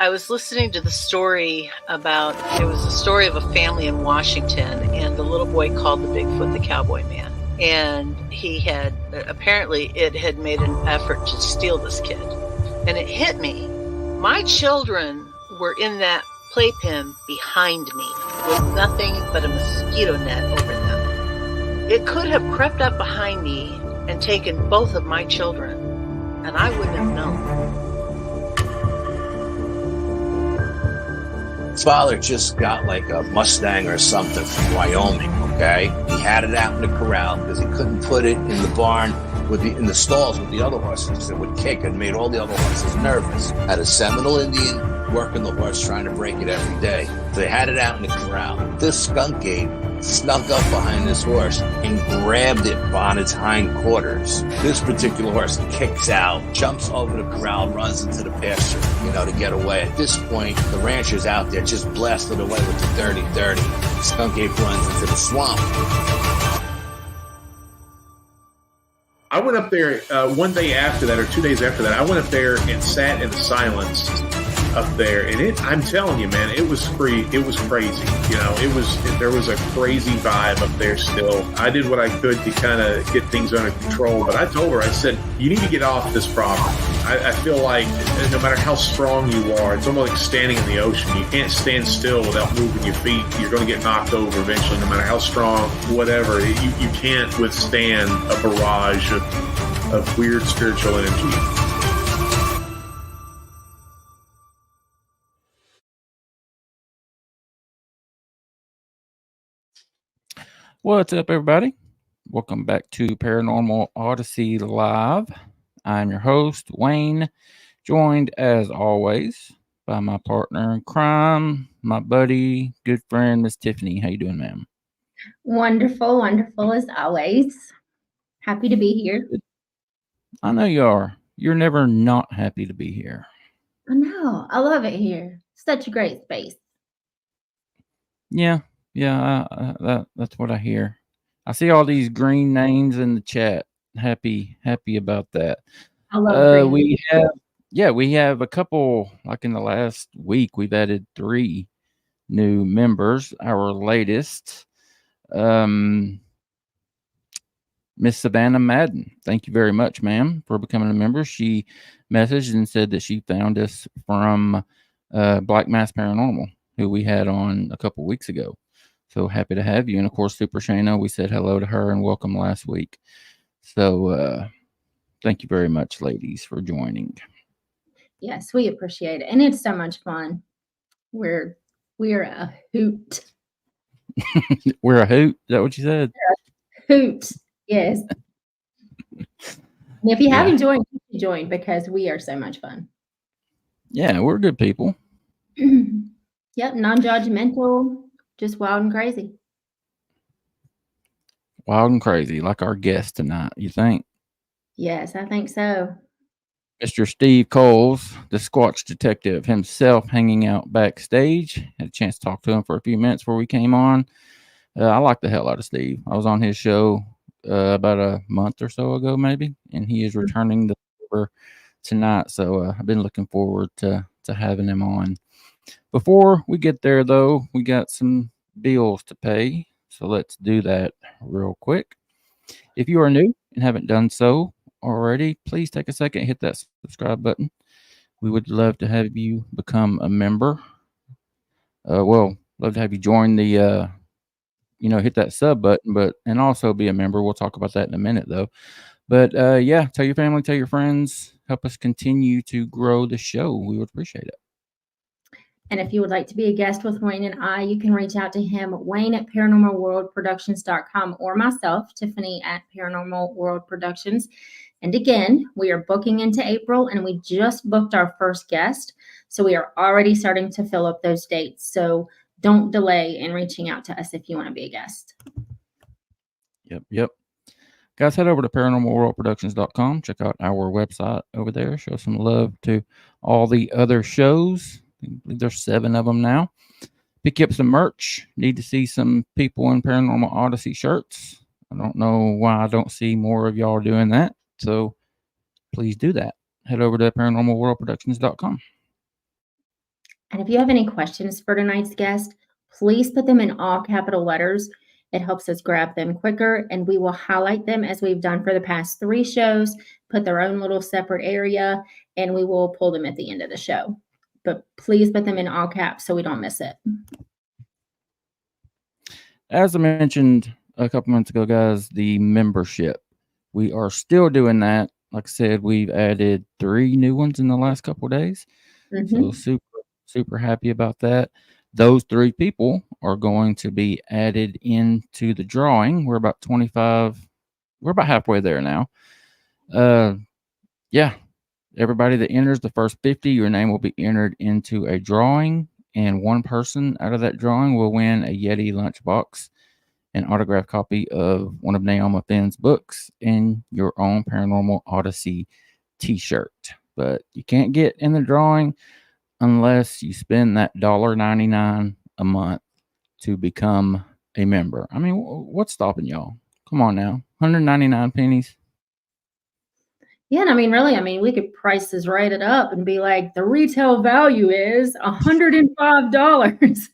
I was listening to the story about, it was a story of a family in Washington, and the little boy called the Bigfoot the cowboy man. And he had, apparently it had made an effort to steal this kid. And it hit me. My children were in that playpen behind me with nothing but a mosquito net over them. It could have crept up behind me and taken both of my children, and I wouldn't have known. Father just got like a Mustang or something from Wyoming, okay? He had it out in the corral because he couldn't put it in the barn in the stalls with the other horses. It would kick and made all the other horses nervous. Had a Seminole Indian working the horse trying to break it every day. So they had it out in the corral. This skunk ape snuck up behind this horse and grabbed it on its hind quarters. This particular horse kicks out, jumps over the corral, runs into the pasture, to get away. At this point, the rancher's out there just blasted away with the 30-30. Skunk ape runs into the swamp. I went up there one day after that, or 2 days after that. I went up there and sat in the silence up there, and I'm telling you, man, it was free. It was crazy. There was a crazy vibe up there still. I did what I could to kind of get things under control, but I told her, I said, you need to get off this property. I feel like no matter how strong you are, it's almost like standing in the ocean. You can't stand still without moving your feet. You're going to get knocked over eventually, no matter how strong, whatever. You can't withstand a barrage of weird spiritual energy. What's up, everybody? Welcome back to Paranormal Odyssey Live. I'm your host, Wayne, joined as always by my partner in crime, my buddy, good friend, Miss Tiffany. How you doing, ma'am? Wonderful, wonderful as always. Happy to be here. I know you are. You're never not happy to be here. I know. I love it here. Such a great space. Yeah, that's what I hear. I see all these green names in the chat. Happy about that. I love we have a couple, like in the last week, we've added 3 new members. Our latest, Miss Savannah Madden. Thank you very much, ma'am, for becoming a member. She messaged and said that she found us from Black Mass Paranormal, who we had on a couple weeks ago. So happy to have you. And of course, Super Shayna, we said hello to her and welcome last week. So thank you very much, ladies, for joining. Yes, we appreciate it. And it's so much fun. We're a hoot. We're a hoot? Is that what you said? Hoot, yes. And if you haven't joined, join, because we are so much fun. Yeah, we're good people. Yep, non-judgmental, just wild and crazy. Wild and crazy, like our guest tonight, you think? Yes, I think so. Mr. Steve Kulls, the Squatch detective himself, hanging out backstage. Had a chance to talk to him for a few minutes before we came on. I like the hell out of Steve. I was on his show about a month or so ago, maybe, and he is returning the favor tonight. So I've been looking forward to having him on. Before we get there, though, we got some bills to pay. So let's do that real quick. If you are new and haven't done so already, please take a second, hit that subscribe button. We would love to have you become a member. Love to have you join the, hit that sub button, and also be a member. We'll talk about that in a minute, though. But tell your family, tell your friends, help us continue to grow the show. We would appreciate it. And if you would like to be a guest with Wayne and I, you can reach out to him, Wayne at paranormalworldproductions.com, or myself, Tiffany at Paranormal World Productions. And again, we are booking into April, and we just booked our first guest. So we are already starting to fill up those dates. So don't delay in reaching out to us if you want to be a guest. Yep. Guys, head over to paranormalworldproductions.com. Check out our website over there. Show some love to all the other shows. I believe there's 7 of them now. Pick you up some merch. Need to see some people in Paranormal Odyssey shirts. I don't know why I don't see more of y'all doing that. So please do that. Head over to paranormalworldproductions.com. And if you have any questions for tonight's guest, please put them in all capital letters. It helps us grab them quicker, and we will highlight them as we've done for the past 3 shows, put their own little separate area, and we will pull them at the end of the show. But please put them in all caps so we don't miss it. As I mentioned a couple months ago, guys, the membership. We are still doing that. Like I said, we've added 3 new ones in the last couple of days. So super happy about that. Those 3 people are going to be added into the drawing. We're about 25. We're about halfway there now. Yeah. Everybody that enters the first 50, your name will be entered into a drawing, and one person out of that drawing will win a Yeti lunchbox, an autographed copy of one of Naoma Finn's books, and your own Paranormal Odyssey t-shirt. But you can't get in the drawing unless you spend that $1.99 a month to become a member. I mean, what's stopping y'all? Come on now. 199 pennies. Yeah, and I mean, really, we could price this right it up and be like, the retail value is $105.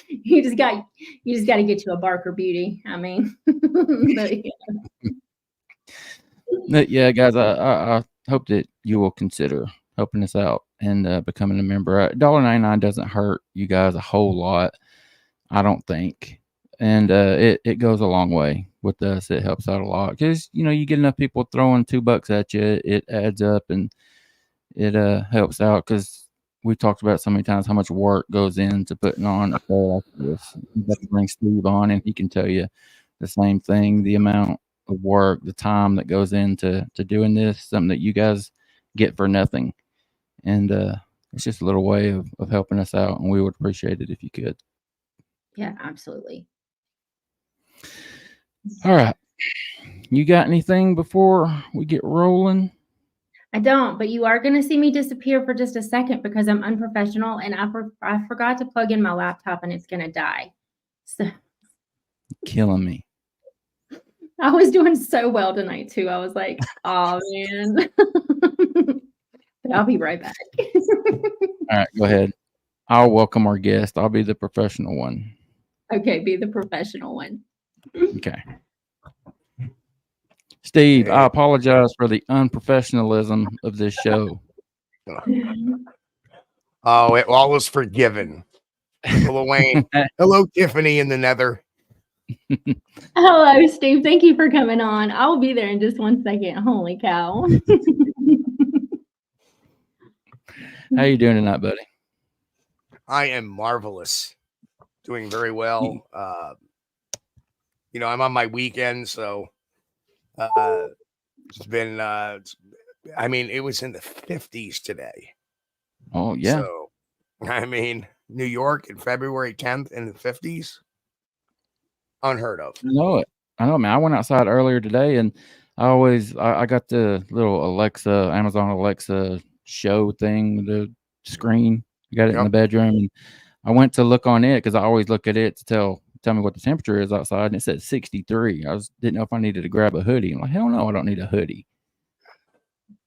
You just got to get you a Barker Beauty. But, yeah, guys, I hope that you will consider helping us out and becoming a member. $1.99 doesn't hurt you guys a whole lot, I don't think. And it goes a long way with us. It helps out a lot because, you get enough people throwing $2 at you, it adds up and it helps out because we talked about so many times how much work goes into putting on a show like this. You have to bring Steve on and he can tell you the same thing, the amount of work, the time that goes into doing this, something that you guys get for nothing. And it's just a little way of helping us out, and we would appreciate it if you could. Yeah, absolutely. All right. You got anything before we get rolling? I don't, but you are going to see me disappear for just a second because I'm unprofessional and I forgot to plug in my laptop and it's going to die. So killing me. I was doing so well tonight too. I was like, oh man. But I'll be right back. All right, go ahead. I'll welcome our guest. I'll be the professional one. Okay, be the professional one. Okay. Steve, I apologize for the unprofessionalism of this show. Oh, it all was forgiven. Hello, Wayne. Hello, Tiffany in the nether. Hello, Steve. Thank you for coming on. I'll be there in just 1 second. Holy cow. How you doing tonight, buddy? I am marvelous. Doing very well. I'm on my weekend, so it's been it was in the 50s today. Oh yeah. So New York in February 10th in the 50s. Unheard of. I know, man. I went outside earlier today and I got the little Amazon Alexa show thing, the screen. You got it in the bedroom, and I went to look on it because I always look at it to tell me what the temperature is outside, and it said 63. Didn't know if I needed to grab a hoodie. I'm like, hell no, I don't need a hoodie.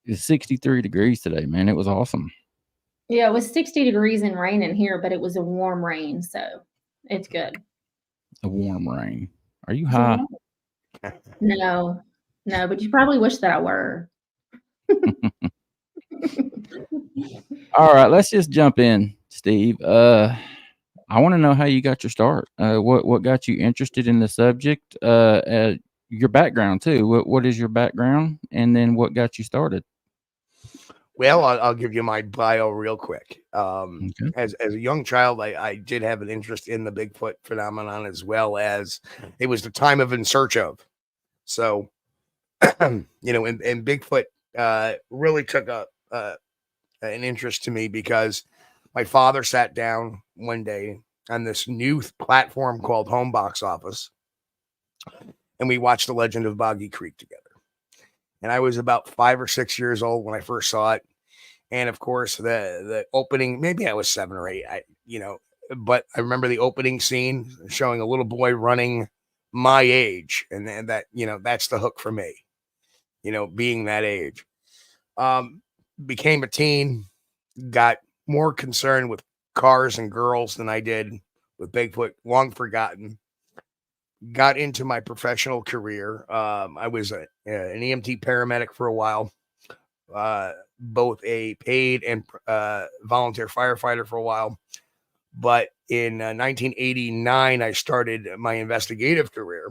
It's 63 degrees today, man. It was awesome. Yeah, it was 60 degrees and rain in here, but it was a warm rain, so it's good. A warm rain. Are you high? No, but you probably wish that I were. All right, let's just jump in, Steve. I want to know how you got your start. What got you interested in the subject? Your background too. What is your background, and then what got you started? Well, I'll give you my bio real quick. As a young child, I did have an interest in the Bigfoot phenomenon, as well as it was the time of In Search Of. So, and Bigfoot really took an interest to me because my father sat down one day on this new platform called Home Box Office, and we watched The Legend of Boggy Creek together. And I was about 5 or 6 years old when I first saw it. And of course, the opening, maybe I was 7 or 8, but I remember the opening scene showing a little boy running my age. And that, that's the hook for me, being that age. Became a teen, got more concerned with cars and girls than I did with Bigfoot. Long forgotten. Got into my professional career. I was an EMT paramedic for a while, both a paid and volunteer firefighter for a while. But in 1989, I started my investigative career.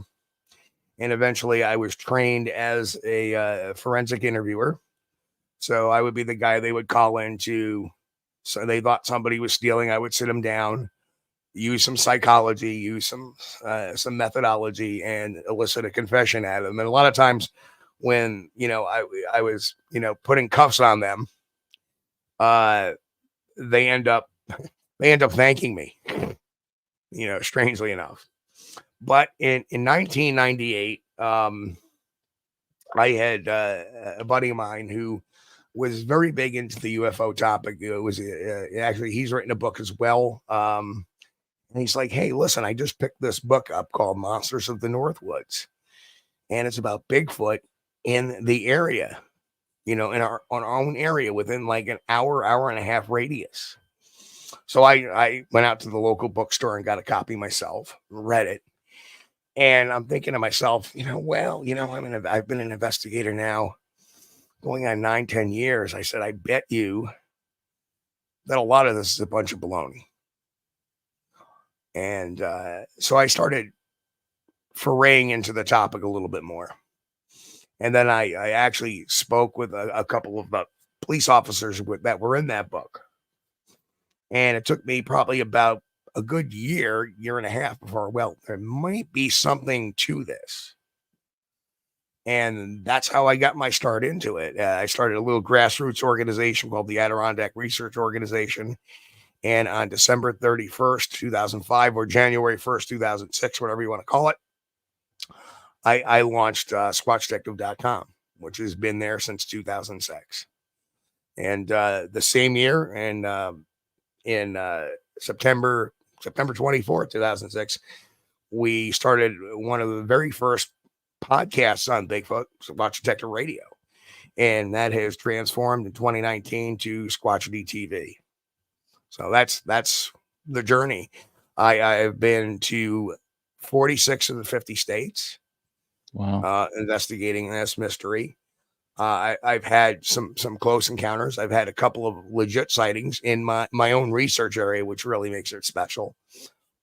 And eventually I was trained as a forensic interviewer. So I would be the guy they would call into. So they thought somebody was stealing. I would sit them down, use some psychology, use some methodology, and elicit a confession out of them. And a lot of times when, I was, putting cuffs on them, they end up thanking me, strangely enough. But in 1998, I had a buddy of mine who was very big into the UFO topic. It was actually, he's written a book as well. And he's like, hey, listen, I just picked this book up called Monsters of the Northwoods. And it's about Bigfoot in the area, in our own area within like an hour and a half radius. So I went out to the local bookstore and got a copy myself, read it. And I'm thinking to myself, I've been an investigator now going on 9-10 years. I said, I bet you that a lot of this is a bunch of baloney. And so I started foraying into the topic a little bit more. And then I actually spoke with a couple of police officers that were in that book. And it took me probably about a good year and a half before, well, there might be something to this. And that's how I got my start into it. I started a little grassroots organization called the Adirondack Research Organization. And on December 31st, 2005, or January 1st, 2006, whatever you want to call it, I launched SquatchDetective.com, which has been there since 2006. And the same year, and in September 24th, 2006, we started one of the very first podcasts on Bigfoot, Squatch Detective Radio. And that has transformed in 2019 to Squatch DTV. So that's the journey. I've been to 46 of the 50 states. Wow. Investigating this mystery. I've had some close encounters. I've had a couple of legit sightings in my own research area, which really makes it special.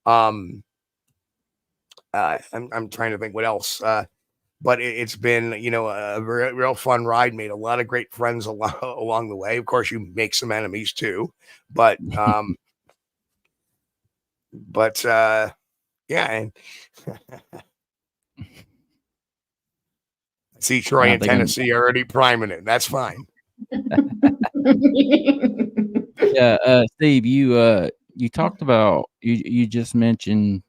I'm trying to think what else. But it's been, a real fun ride. Made a lot of great friends along the way. Of course, you make some enemies too. But yeah. And see Troy and Tennessee already priming it. That's fine. Yeah, Steve, you talked about you just mentioned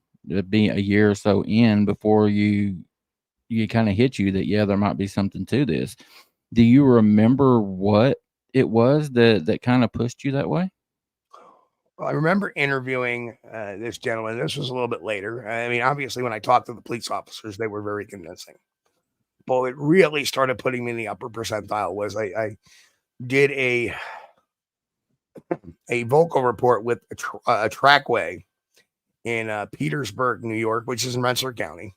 being a year or so in before you kind of hit you that there might be something to this. Do you remember what it was that kind of pushed you that way? Well, I remember interviewing this gentleman. This was a little bit later. I mean, obviously, when I talked to the police officers, they were very convincing. But it really started putting me in the upper percentile was I did a vocal report with a trackway in Petersburg, New York, which is in Rensselaer County.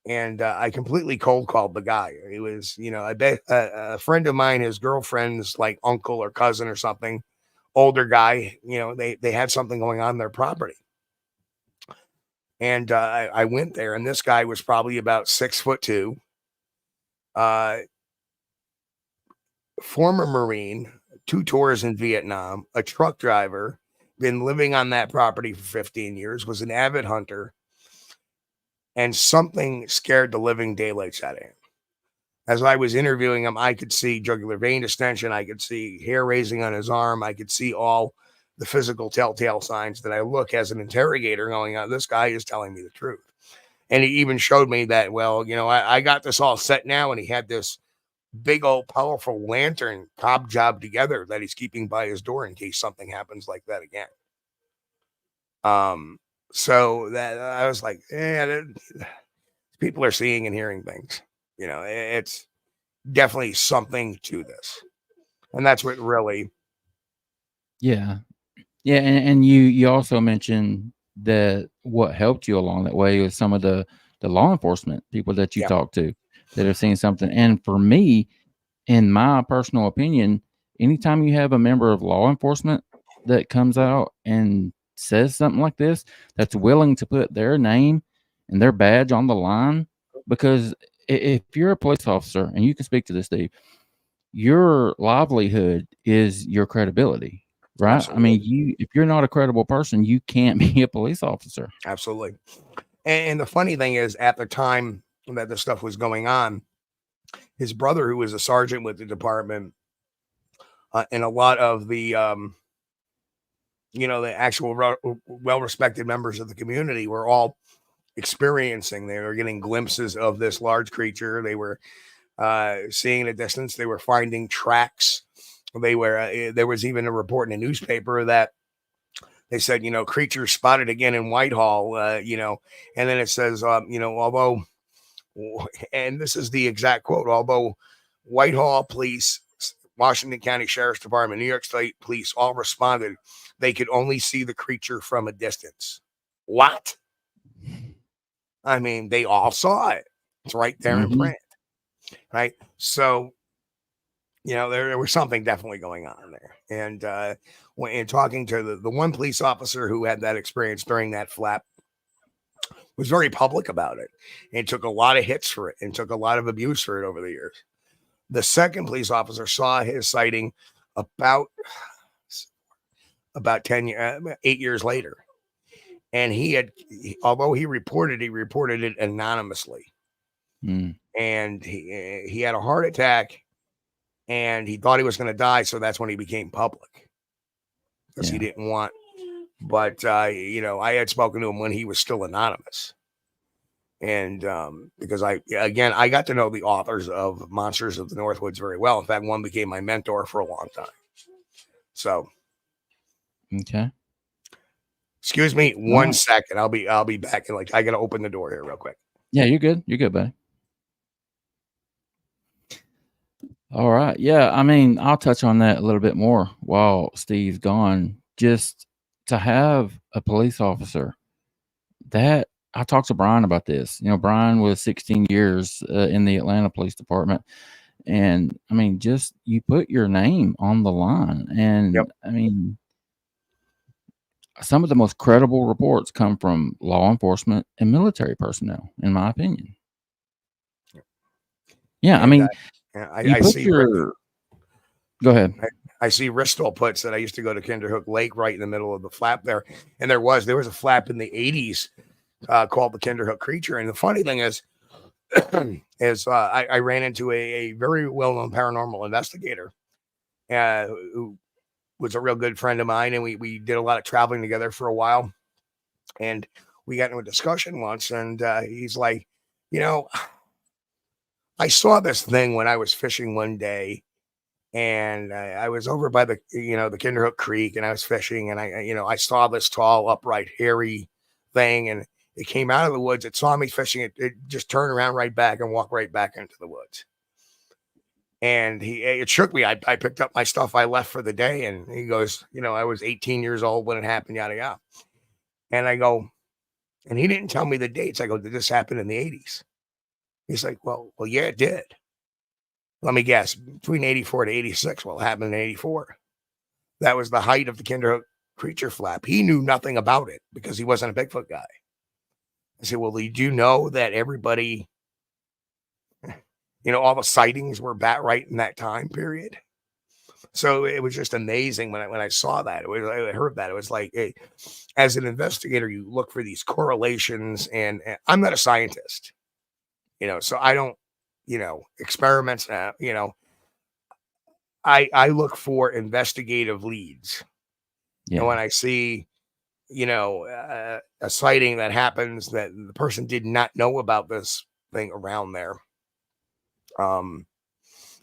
And I completely cold called the guy. It was, I bet a friend of mine, his girlfriend's like uncle or cousin or something, older guy, they had something going on their property. And I went there, and this guy was probably about 6'2". Former Marine, 2 tours in Vietnam, a truck driver, been living on that property for 15 years, was an avid hunter, and something scared the living daylights out of him. As I was interviewing him, I could see jugular vein distension, I could see hair raising on his arm, I could see all the physical telltale signs that I look as an interrogator going, this guy is telling me the truth. And he even showed me that, I got this all set now, and he had this big old powerful lantern cob job together that he's keeping by his door in case something happens like that again. So that I was like, people are seeing and hearing things. It's definitely something to this. And that's what really Yeah. Yeah, and you also mentioned that what helped you along that way was some of the law enforcement people that you Yeah. talked to that have seen something. And for me, in my personal opinion, anytime you have a member of law enforcement that comes out and says something like this, that's willing to put their name and their badge on the line, because if you're a police officer, and you can speak to this, Steve, your livelihood is your credibility, right? I Absolutely. mean, if you're not a credible person, you can't be a police officer. Absolutely. And the funny thing is, at the time that this stuff was going on, his brother, who was a sergeant with the department, and a lot of the, the actual well-respected members of the community were all experiencing. They were getting glimpses of this large creature. They were seeing in a distance. They were finding tracks. They were. There was even a report in a newspaper that they said, creature spotted again in Whitehall. And then it says, although, and this is the exact quote, although Whitehall police, Washington County Sheriff's Department, New York State Police all responded, they could only see the creature from a distance. What? I mean, they all saw it. It's right there in print. Right. So, there was something definitely going on there. And when talking to the one police officer who had that experience during that flap, was very public about it and took a lot of hits for it and took a lot of abuse for it over the years. The second police officer saw his sighting about 8 years later. And although he reported it anonymously. And he had a heart attack and he thought he was going to die. So that's when he became public, because he didn't want, but I had spoken to him when he was still anonymous. And because I got to know the authors of Monsters of the Northwoods very well. In fact, one became my mentor for a long time. So, okay. Excuse me 1 second. I'll be back. And I got to open the door here real quick. Yeah, you're good. You're good, buddy. All right. Yeah, I mean, I'll touch on that a little bit more while Steve's gone. Just to have a police officer that I talked to Brian about this. Brian was 16 years in the Atlanta Police Department. And I mean, just you put your name on the line. And I mean, some of the most credible reports come from law enforcement and military personnel, in my opinion. Yeah, I mean, I see. Go ahead. I see Ristol puts that I used to go to Kinderhook Lake right in the middle of the flap there. And there was a flap in the 80s called the Kinderhook Creature. And the funny thing is I ran into a very well-known paranormal investigator who was a real good friend of mine. And we did a lot of traveling together for a while. And we got into a discussion once. And he's like, I saw this thing when I was fishing one day. And I was over by the Kinderhook Creek, and I was fishing, and I saw this tall, upright, hairy thing, and it came out of the woods. It saw me fishing. It just turned around right back and walked right back into the woods. And it shook me. I picked up my stuff. I left for the day, and he goes, I was 18 years old when it happened, yada, yada. And I go, and he didn't tell me the dates. I go, did this happen in the 80s? He's like, well, yeah, it did. Let me guess, between 84 to 86. Well, it happened in 84. That was the height of the Kinderhook Creature flap. He knew nothing about it because he wasn't a Bigfoot guy. I said, well, did you know that everybody, all the sightings were right in that time period? So it was just amazing when I saw that. I heard that. It was like, as an investigator, you look for these correlations, and I'm not a scientist, so I don't, experiments, I look for investigative leads. And when I see, a sighting that happens that the person did not know about this thing around there,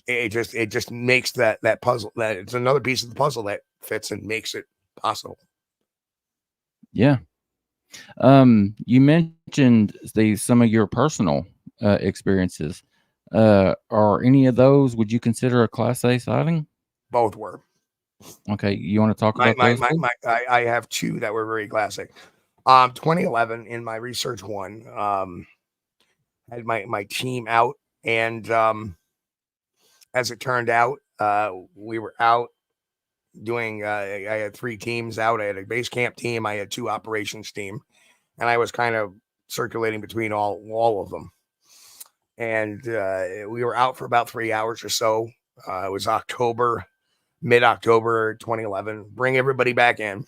it just makes that puzzle, that it's another piece of the puzzle that fits and makes it possible. Yeah. You mentioned some of your personal experiences. Are any of those, would you consider a Class A sighting? Both were. Okay, you want to talk about those? I have two that were very classic. 2011 in my research one, had my team out, and as it turned out, we were out doing. I had 3 teams out. I had a base camp team. I had 2 operations team, and I was kind of circulating between all of them. And we were out for about 3 hours or so. It was mid-October 2011. Bring everybody back in.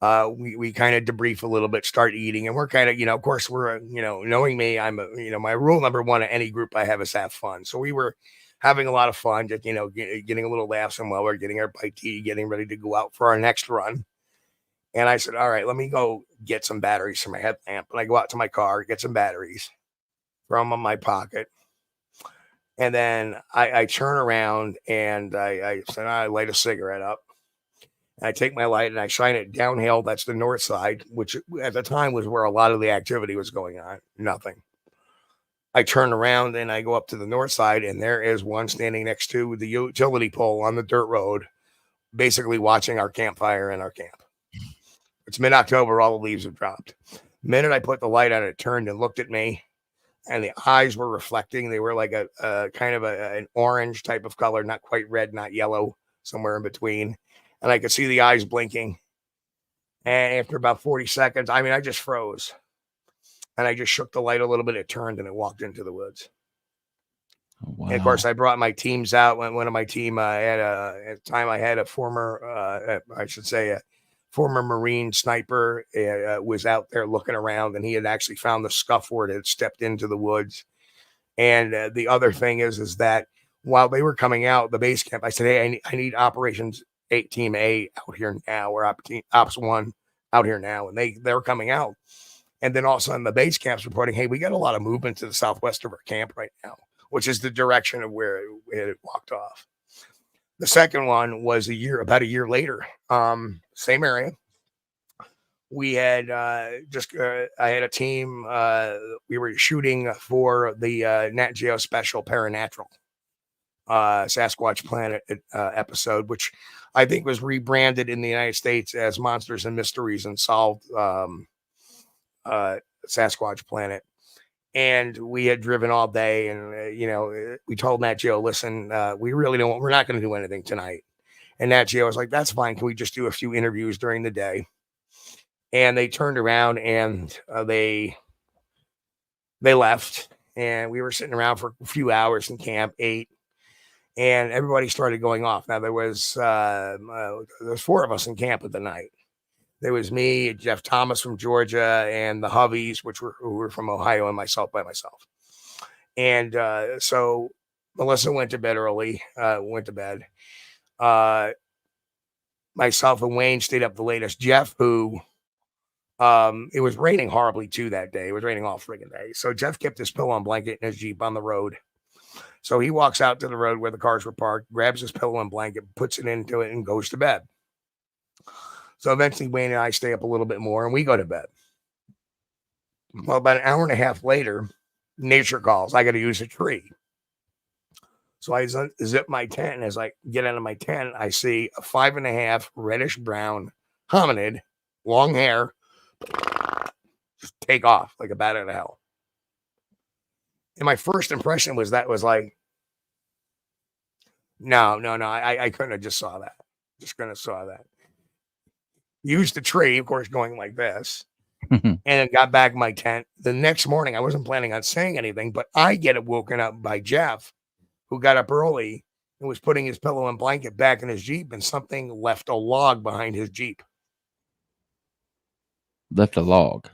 We kind of debrief a little bit, start eating, and we're kind of, of course, we're, knowing me, I'm, my rule number one at any group I have is have fun. So we were having a lot of fun, just, getting a little laughs, and while we're getting our bite to eat, getting ready to go out for our next run. And I said, all right, let me go get some batteries for my headlamp. And I go out to my car, get some batteries from my pocket. And then I turn around and I said, I light a cigarette up. And I take my light and I shine it downhill. That's the north side, which at the time was where a lot of the activity was going on. Nothing. I turn around and I go up to the north side, and there is one standing next to the utility pole on the dirt road, basically watching our campfire in our camp. It's mid-October. All the leaves have dropped. The minute I put the light on, it turned and looked at me, and the eyes were reflecting. They were like a kind of an orange type of color, not quite red, not yellow, somewhere in between. And I could see the eyes blinking. And after about 40 seconds, I just froze. And I just shook the light a little bit. It turned and it walked into the woods. Oh, wow. And of course, I brought my teams out. One of my team, at the time, I had a former, a former Marine sniper was out there looking around, and he had actually found the scuff where it had stepped into the woods. And the other thing is that while they were coming out, the base camp, I said, hey, I need Operations 8 Team A out here now, or Ops 1 out here now. And they were coming out. And then all of a sudden the base camp's reporting, hey, we got a lot of movement to the southwest of our camp right now, which is the direction of where it walked off. The second one was about a year later, same area. We had I had a team. We were shooting for the Nat Geo Special Paranatural Sasquatch Planet episode, which I think was rebranded in the United States as Monsters and Mysteries Unsolved Sasquatch Planet. And we had driven all day, and we told Nat Geo, listen, we're not going to do anything tonight. And Nat Geo was like, that's fine. Can we just do a few interviews during the day? And they turned around and they left, and we were sitting around for a few hours in camp, ate, and everybody started going off. Now there was 4 of us in camp at the night. There was me, Jeff Thomas from Georgia, and the Hubbies, who were from Ohio, and myself by myself. And so Melissa went to bed early, myself and Wayne stayed up the latest. Jeff, who it was raining horribly too that day. It was raining all friggin' day. So Jeff kept his pillow and blanket in his Jeep on the road. So he walks out to the road where the cars were parked, grabs his pillow and blanket, puts it into it, and goes to bed. So eventually Wayne and I stay up a little bit more, and we go to bed. Well, about an hour and a half later, nature calls. I got to use a tree. So I zip my tent, and as I get out of my tent, I see a 5.5 reddish brown hominid, long hair, just take off like a bat out of hell. And my first impression was no, I couldn't have just saw that. Just couldn't have saw that. Used the tree, of course, going like this, and then got back in my tent. The next morning, I wasn't planning on saying anything, but I get woken up by Jeff, who got up early and was putting his pillow and blanket back in his Jeep, and something left a log behind his Jeep. Left a log.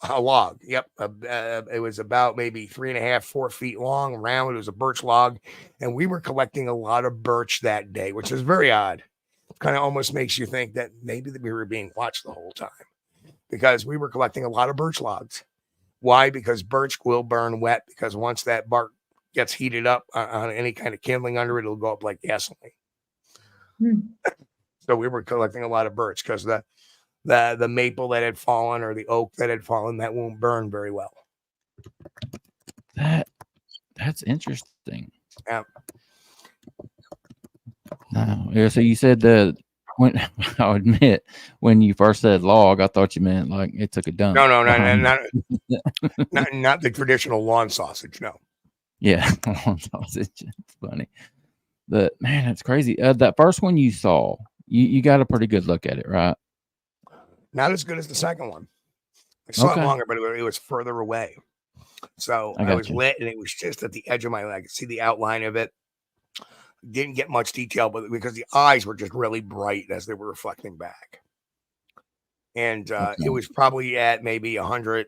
A log. Yep. It was about maybe 3.5, 4 feet long, round. It was a birch log. And we were collecting a lot of birch that day, which is very odd. Kind of almost makes you think that maybe we were being watched the whole time, because we were collecting a lot of birch logs. Why? Because birch will burn wet, because once that bark gets heated up on any kind of kindling under it, it'll go up like gasoline. So we were collecting a lot of birch because the maple that had fallen, or the oak that had fallen, that won't burn very well. That's interesting. Yeah. No. Yeah, so you said that when I'll admit when you first said log, I thought you meant like it took a dump. No, behind not the traditional lawn sausage. No. Yeah, lawn sausage. It's funny. But man, that's crazy. That first one you saw, you got a pretty good look at it, right? Not as good as the second one. I saw it longer, but it was further away. So I was lit, and it was just at the edge of my leg. I could see the outline of it. Didn't get much detail, but because the eyes were just really bright as they were reflecting back. And it was probably at maybe 100,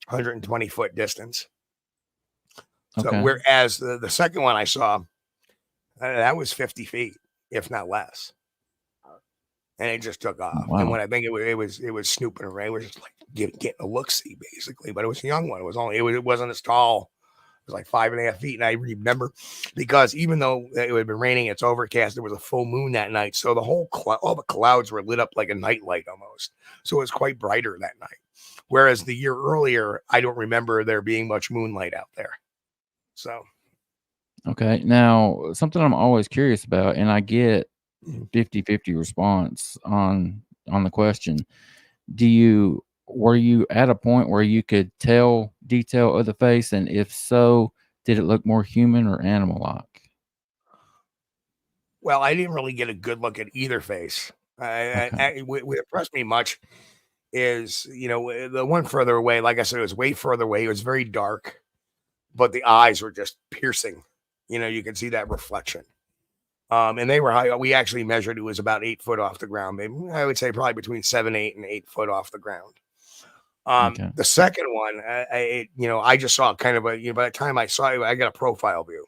120 foot distance. So whereas the second one I saw, that was 50 feet, if not less. And it just took off. Wow. And when I think it was snooping around, it was just like getting a look-see basically. But it was a young one. It wasn't as tall. It was like 5.5 feet. And I remember because even though it had been raining, it's overcast, there was a full moon that night. So all the clouds were lit up like a nightlight almost. So it was quite brighter that night. Whereas the year earlier, I don't remember there being much moonlight out there. So. Okay. Now, something I'm always curious about, and I get 50-50 response on the question. Were you at a point where you could tell detail of the face? And if so, did it look more human or animal-like? Well, I didn't really get a good look at either face. What impressed me much is, the one further away, like I said, it was way further away. It was very dark, but the eyes were just piercing. You could see that reflection. And they were high. We actually measured, it was about 8 foot off the ground. Maybe I would say probably between 7, 8 and 8 foot off the ground. The second one, I just saw kind of by the time I saw it, I got a profile view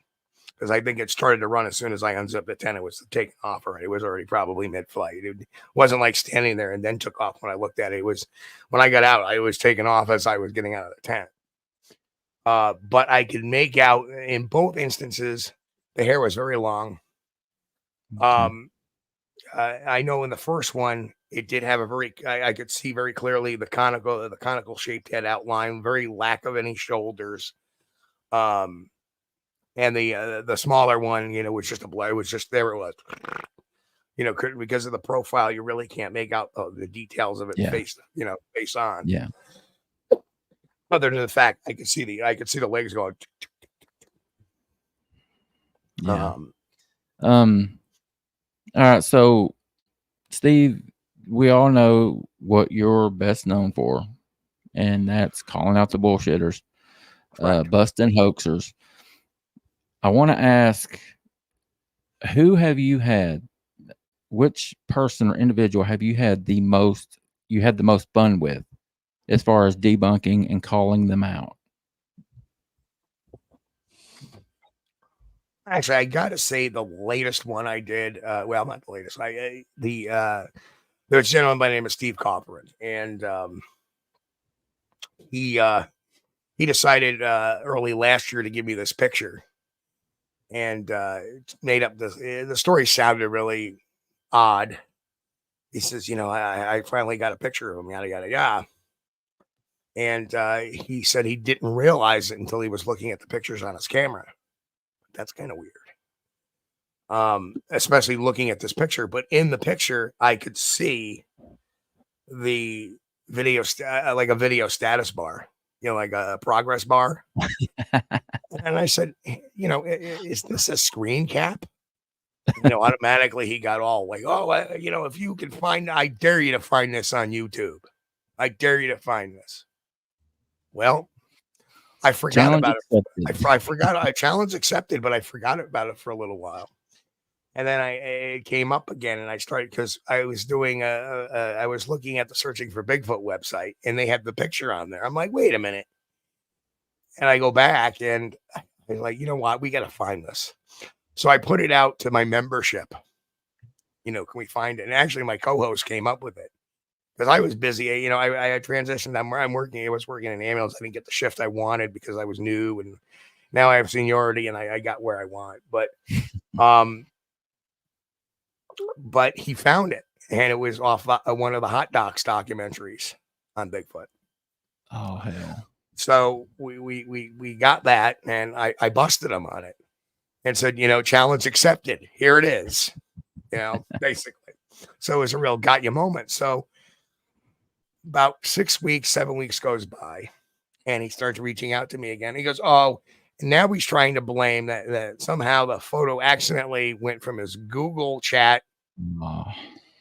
because I think it started to run as soon as I unzipped the tent. It was taking off already. It was already probably mid-flight. It wasn't like standing there and then took off when I looked at it. It was when I got out, it was taking off as I was getting out of the tent. But I could make out in both instances, the hair was very long. I know in the first one, it did have I could see very clearly the conical shaped head outline, very lack of any shoulders. And the smaller one, was just a blur. It was just, there it was, because of the profile, you really can't make out the details of it face on. Yeah. Other than the fact I could see the legs going. Yeah. All right. So, Steve, we all know what you're best known for, and that's calling out the bullshitters, busting hoaxers. I want to ask, which person or individual have you had the most fun with as far as debunking and calling them out? Actually, I got to say the latest one I did, well, not the latest. There's a gentleman by the name of Steve Cofferin, and he decided early last year to give me this picture, and made up the story sounded really odd. He says, I finally got a picture of him, yada yada yada, and he said he didn't realize it until he was looking at the pictures on his camera. That's kind of weird. Especially looking at this picture, but in the picture, I could see the video, like a video status bar, like a progress bar. And I said, is this a screen cap? Automatically he got all like, oh, if you can find, I dare you to find this on YouTube. I dare you to find this. Well, I forgot Challenge about accepted. I forgot. I challenge accepted, but I forgot about it for a little while. And then it came up again, and I started because I was doing I was looking at the Searching for Bigfoot website, and they had the picture on there. I'm like, wait a minute. And I go back, and I'm like, you know what? We got to find this. So I put it out to my membership. Can we find it? And actually, my co-host came up with it. Because I was busy, I had transitioned. I was working in ambulance. I didn't get the shift I wanted because I was new, and now I have seniority, and I got where I want. But he found it, and it was off one of the Hot Docs documentaries on Bigfoot. Oh hell! So we got that, and I busted him on it, and said, challenge accepted. Here it is. basically. So it was a real got you moment. So about 6 weeks, 7 weeks goes by, and he starts reaching out to me again. He goes, "Oh," and now he's trying to blame that somehow the photo accidentally went from his Google chat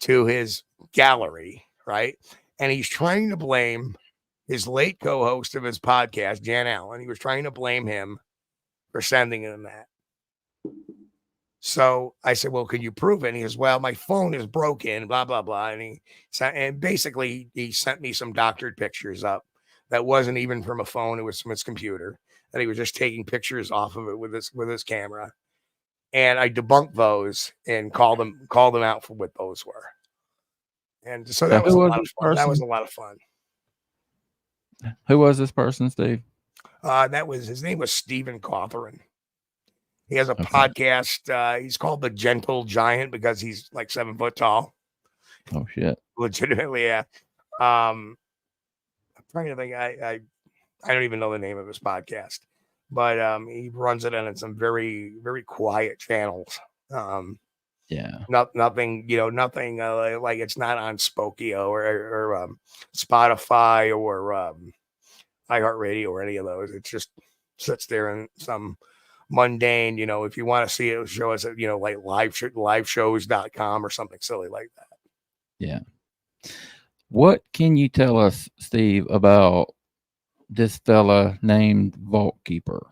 to his gallery, right? And he's trying to blame his late co-host of his podcast, Jan Allen. He was trying to blame him for sending him that. So I said, "Well, can you prove it?" And he goes, "Well, my phone is broken, blah, blah, blah." And basically he sent me some doctored pictures up that wasn't even from a phone. It was from his computer, and he was just taking pictures off of it with his camera. And I debunked those and called them out for what those were. And so that was a lot of fun. That was a lot of fun. Who was this person, Steve? His name was Stephen Cawthorn. He has a podcast. He's called The Gentle Giant because he's like 7 foot tall. Oh shit! Legitimately, yeah. I'm trying to think. I don't even know the name of his podcast, but he runs it on some very, very quiet channels. Yeah. Nothing. Nothing like it's not on Spokio or Spotify or iHeartRadio or any of those. It just sits there in some mundane, if you want to see it, show us at, like liveshows.com or something silly like that. Yeah. What can you tell us, Steve, about this fella named Vault Keeper?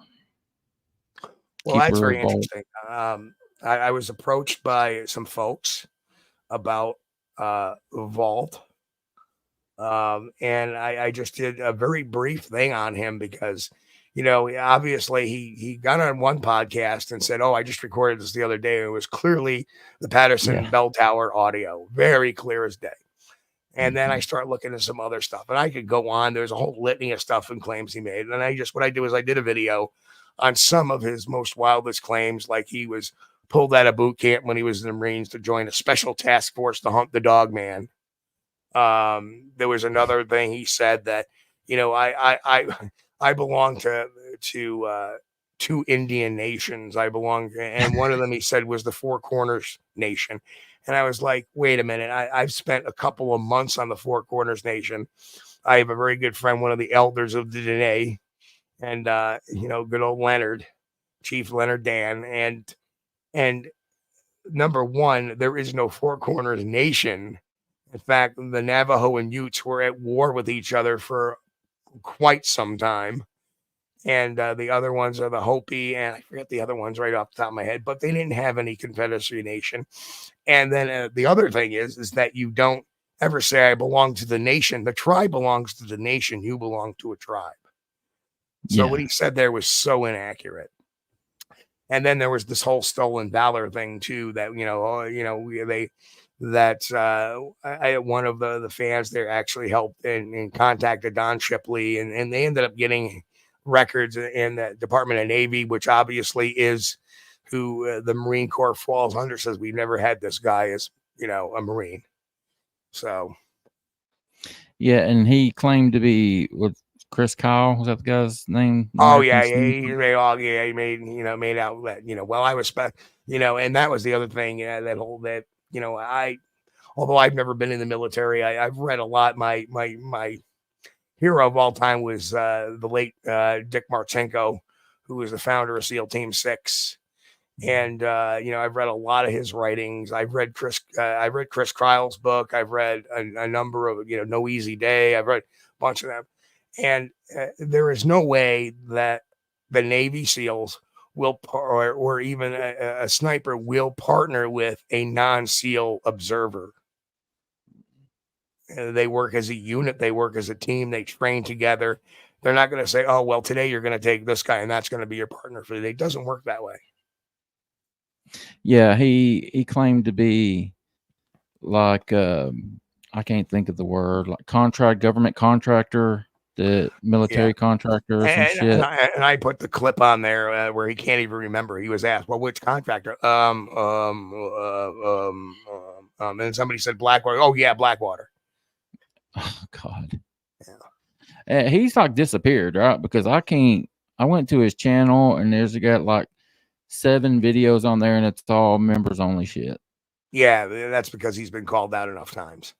Well, that's very interesting. I was approached by some folks about Vault. And I just did a very brief thing on him because obviously he got on one podcast and said, "Oh, I just recorded this the other day." And it was clearly the Patterson Bell Tower audio, very clear as day. And then I start looking at some other stuff, and I could go on. There's a whole litany of stuff and claims he made. And what I did was I did a video on some of his most wildest claims, like he was pulled out of boot camp when he was in the Marines to join a special task force to hunt the Dogman. There was another thing he said that, I belong to two Indian nations. And one of them he said was the Four Corners Nation. And I was like, wait a minute. I've spent a couple of months on the Four Corners Nation. I have a very good friend, one of the elders of the Dene, and good old Leonard, Chief Leonard Dan. And number one, there is no Four Corners Nation. In fact, the Navajo and Utes were at war with each other for quite some time. And the other ones are the Hopi, and I forget the other ones right off the top of my head, but they didn't have any Confederacy Nation. And then the other thing is that you don't ever say, "I belong to the nation." The tribe belongs to the nation. You belong to a tribe. So what he said there was so inaccurate. And then there was this whole stolen valor thing too, that, one of the fans there actually helped and contacted Don Shipley, and they ended up getting records in the Department of Navy, which obviously is who the Marine Corps falls under. Says we've never had this guy as, a Marine. So. Yeah. And he claimed to be with Chris Kyle. Was that the guy's name? Oh yeah. He made out that, well, I was, and that was the other thing, although I've never been in the military, I've read a lot. My hero of all time was the late Dick Marchenko, who was the founder of SEAL Team 6. And I've read a lot of his writings. I've read Chris Kryle's book. I've read a number of No Easy Day. I've read a bunch of them. And there is no way that the Navy SEALs will, or even a sniper will partner with a non-SEAL observer. They work as a unit. They work as a team. They train together. They're not going to say, "Oh, well, today you're going to take this guy and that's going to be your partner for the day." It doesn't work that way. Yeah, he claimed to be like I can't think of the word, like government contractor, the military contractor or some shit. And I put the clip on there where he can't even remember. He was asked, "Well, which contractor?" And somebody said Blackwater. Oh yeah, Blackwater. Oh God. Yeah. He's like disappeared, right? Because I went to his channel and there's got like 7 videos on there and it's all members only shit. Yeah, that's because he's been called out enough times.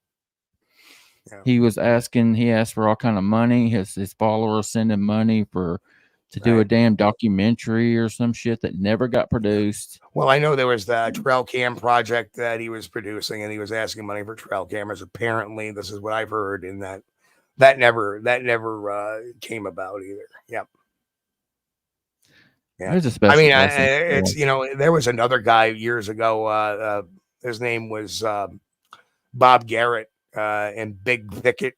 Yeah. He asked for all kind of money. His followers sent him money to do a damn documentary or some shit that never got produced. Well, I know there was the trail cam project that he was producing, and he was asking money for trail cameras. Apparently, this is what I've heard, and that never came about either. Yep. Yeah. There's a special. It's there was another guy years ago. His name was Bob Garrett and Big Thicket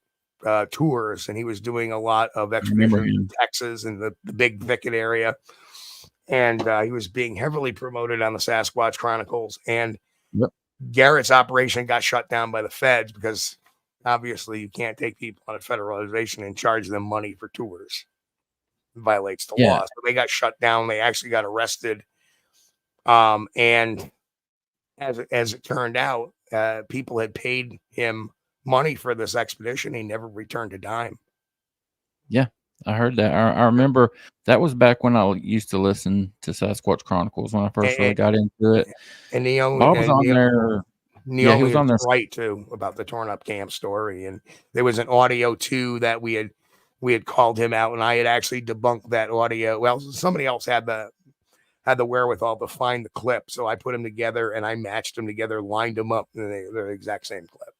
tours, and he was doing a lot of expeditions in Texas and the Big Thicket area. And he was being heavily promoted on the Sasquatch Chronicles. And Garrett's operation got shut down by the feds because obviously you can't take people on a federalization and charge them money for tours. It violates the law. So they got shut down. They actually got arrested. And as it turned out, people had paid him money for this expedition. He never returned a dime. Yeah, I heard that. I remember that was back when I used to listen to Sasquatch Chronicles when I first really got into it. And Neil was on there. Neil he was on there right too about the torn up camp story. And there was an audio too that we had called him out, and I had actually debunked that audio. Well, somebody else had the wherewithal to find the clip. So I put them together and I matched them together, lined them up, and they're the exact same clip.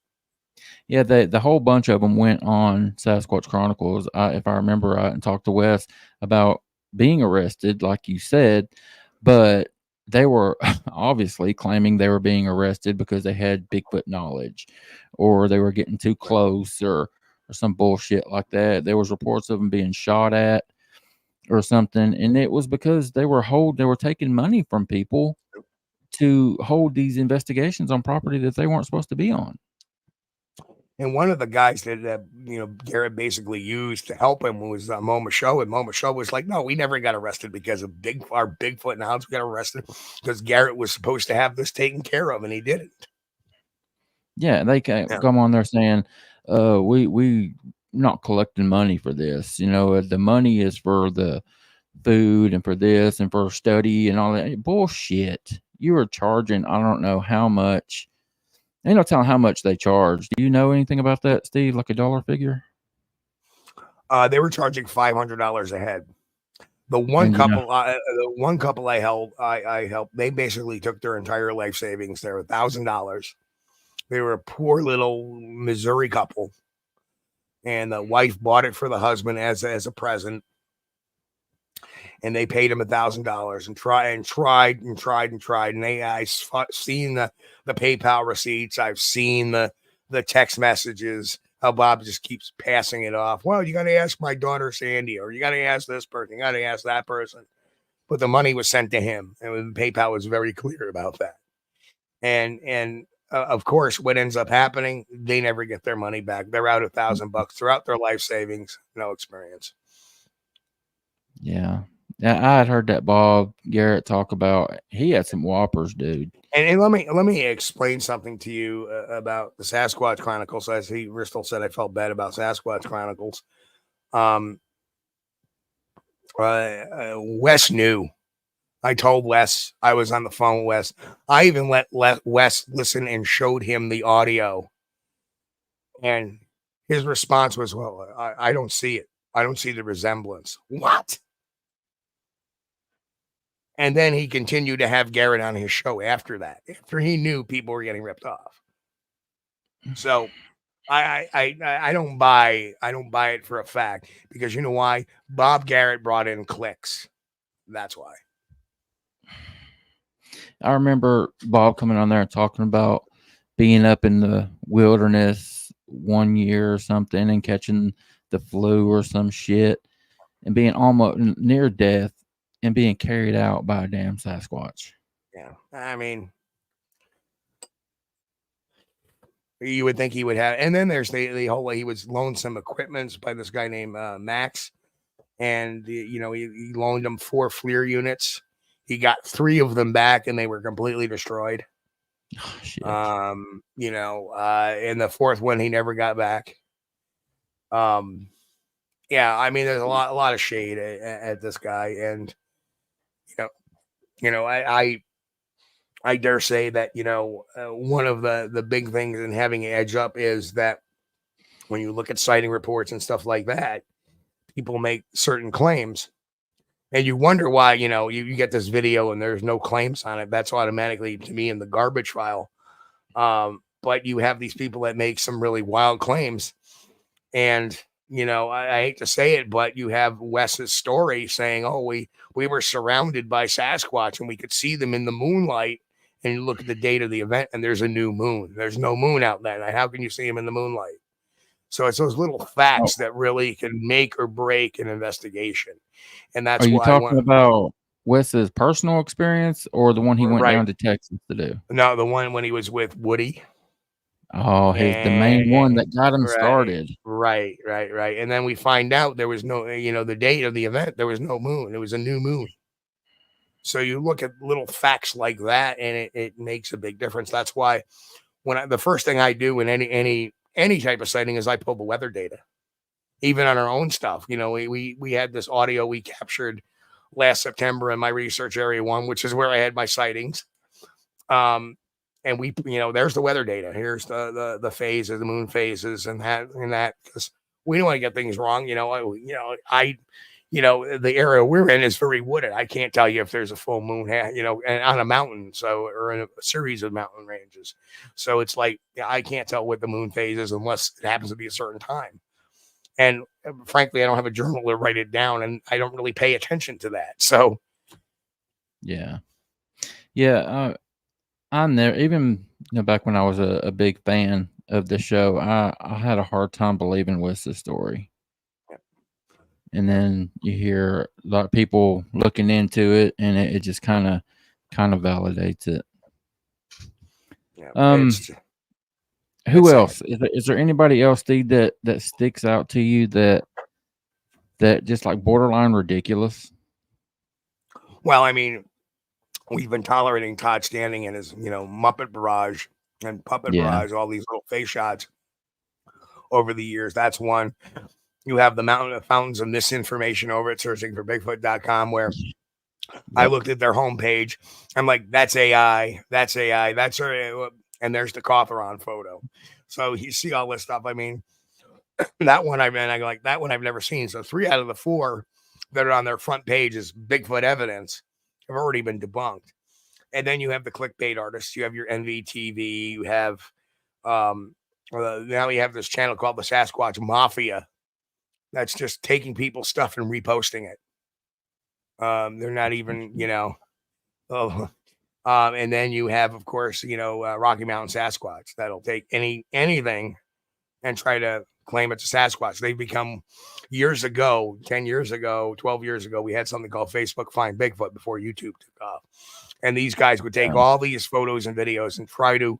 Yeah, the whole bunch of them went on Sasquatch Chronicles, if I remember right, and talked to Wes about being arrested, like you said, but they were obviously claiming they were being arrested because they had Bigfoot knowledge, or they were getting too close, or some bullshit like that. There was reports of them being shot at or something, and it was because they were taking money from people to hold these investigations on property that they weren't supposed to be on. And one of the guys that Garrett basically used to help him was Moma Show, and Moma Show was like, "No, we never got arrested because of our Bigfoot knowledge. We got arrested because Garrett was supposed to have this taken care of, and he didn't." Yeah, they come on there saying, "We not collecting money for this. The money is for the food and for this and for study and all that bullshit. You were charging, I don't know how much." Ain't no telling how much they charge. Do you know anything about that, Steve? Like a dollar figure? They were charging $500 a head. The one couple I helped, they basically took their entire life savings. They were $1,000. They were a poor little Missouri couple, and the wife bought it for the husband as a present. And they paid him $1,000 and tried. And I've seen the PayPal receipts. I've seen the text messages. How Bob just keeps passing it off. Well, you got to ask my daughter Sandy, or you got to ask this person, you got to ask that person. But the money was sent to him, and PayPal was very clear about that. And of course, what ends up happening, they never get their money back. They're out $1,000 throughout their life savings, no experience. Yeah. I had heard that Bob Garrett talk about, he had some whoppers, dude. And let me explain something to you about the Sasquatch Chronicles. As Bristol said, I felt bad about Sasquatch Chronicles. Wes knew. I told Wes, I was on the phone with Wes. I even let Wes listen and showed him the audio. And his response was, "Well, I don't see it. I don't see the resemblance." What? And then he continued to have Garrett on his show after that, after he knew people were getting ripped off. So I don't buy it for a fact, because you know why? Bob Garrett brought in clicks. That's why. I remember Bob coming on there and talking about being up in the wilderness one year or something and catching the flu or some shit and being almost near death and being carried out by a damn Sasquatch. Yeah. I mean, you would think he would have. And then there's the whole way he was loaned some equipment by this guy named Max. And, he loaned him 4 FLIR units. He got 3 of them back, and they were completely destroyed. Oh, shit. And the 4th one he never got back. Yeah, I mean, there's a lot of shade at this guy, and I dare say that, one of the big things in having an edge up is that when you look at sighting reports and stuff like that, people make certain claims and you wonder why, you get this video and there's no claims on it. That's automatically, to me, in the garbage file. But you have these people that make some really wild claims. And, I hate to say it, but you have Wes's story saying, oh, we were surrounded by Sasquatch and we could see them in the moonlight. And you look at the date of the event and there's a new moon. There's no moon out that night. How can you see them in the moonlight? So it's those little facts that really can make or break an investigation. And that's Are you why talking about Wes's personal experience or the one he went down to Texas to do? No, the one when he was with Woody. Oh, the main one that got him started. Right. And then we find out there was no, the date of the event, there was no moon. It was a new moon. So you look at little facts like that, and it makes a big difference. That's why the first thing I do in any type of sighting is I pull the weather data, even on our own stuff. We had this audio we captured last September in my research area 1, which is where I had my sightings. And we, there's the weather data. Here's the phases, the moon phases, and that, because we don't want to get things wrong. The area we're in is very wooded. I can't tell you if there's a full moon, and on a mountain, or in a series of mountain ranges. So it's like, I can't tell what the moon phase is unless it happens to be a certain time. And frankly, I don't have a journal to write it down, and I don't really pay attention to that. So, yeah. I'm there. Even back when I was a big fan of the show, I had a hard time believing Wes's story. And then you hear a lot of people looking into it, and it just kind of validates it. Yeah, who else? Is there anybody else, Steve, that sticks out to you that just like borderline ridiculous? Well, I mean, we've been tolerating Todd Standing and his, Muppet Barrage and Puppet Barrage, all these little face shots over the years. That's one. You have the Mountain of Fountains of Misinformation over at searchingforbigfoot.com, where I looked at their homepage. I'm like, that's AI. That's AI. That's and there's the Cawthron photo. So you see all this stuff. I mean, that one I've never seen. So 3 out of the 4 that are on their front page is Bigfoot evidence have already been debunked. And then you have the clickbait artists. You have your NVTV. You have now you have this channel called the Sasquatch Mafia. That's just taking people's stuff and reposting it. They're not even, and then you have, of course, Rocky Mountain Sasquatch that'll take anything and try to claim it's a Sasquatch. They've become, years ago, 10 years ago, 12 years ago, we had something called Facebook Find Bigfoot before YouTube took off. And these guys would take all these photos and videos and try to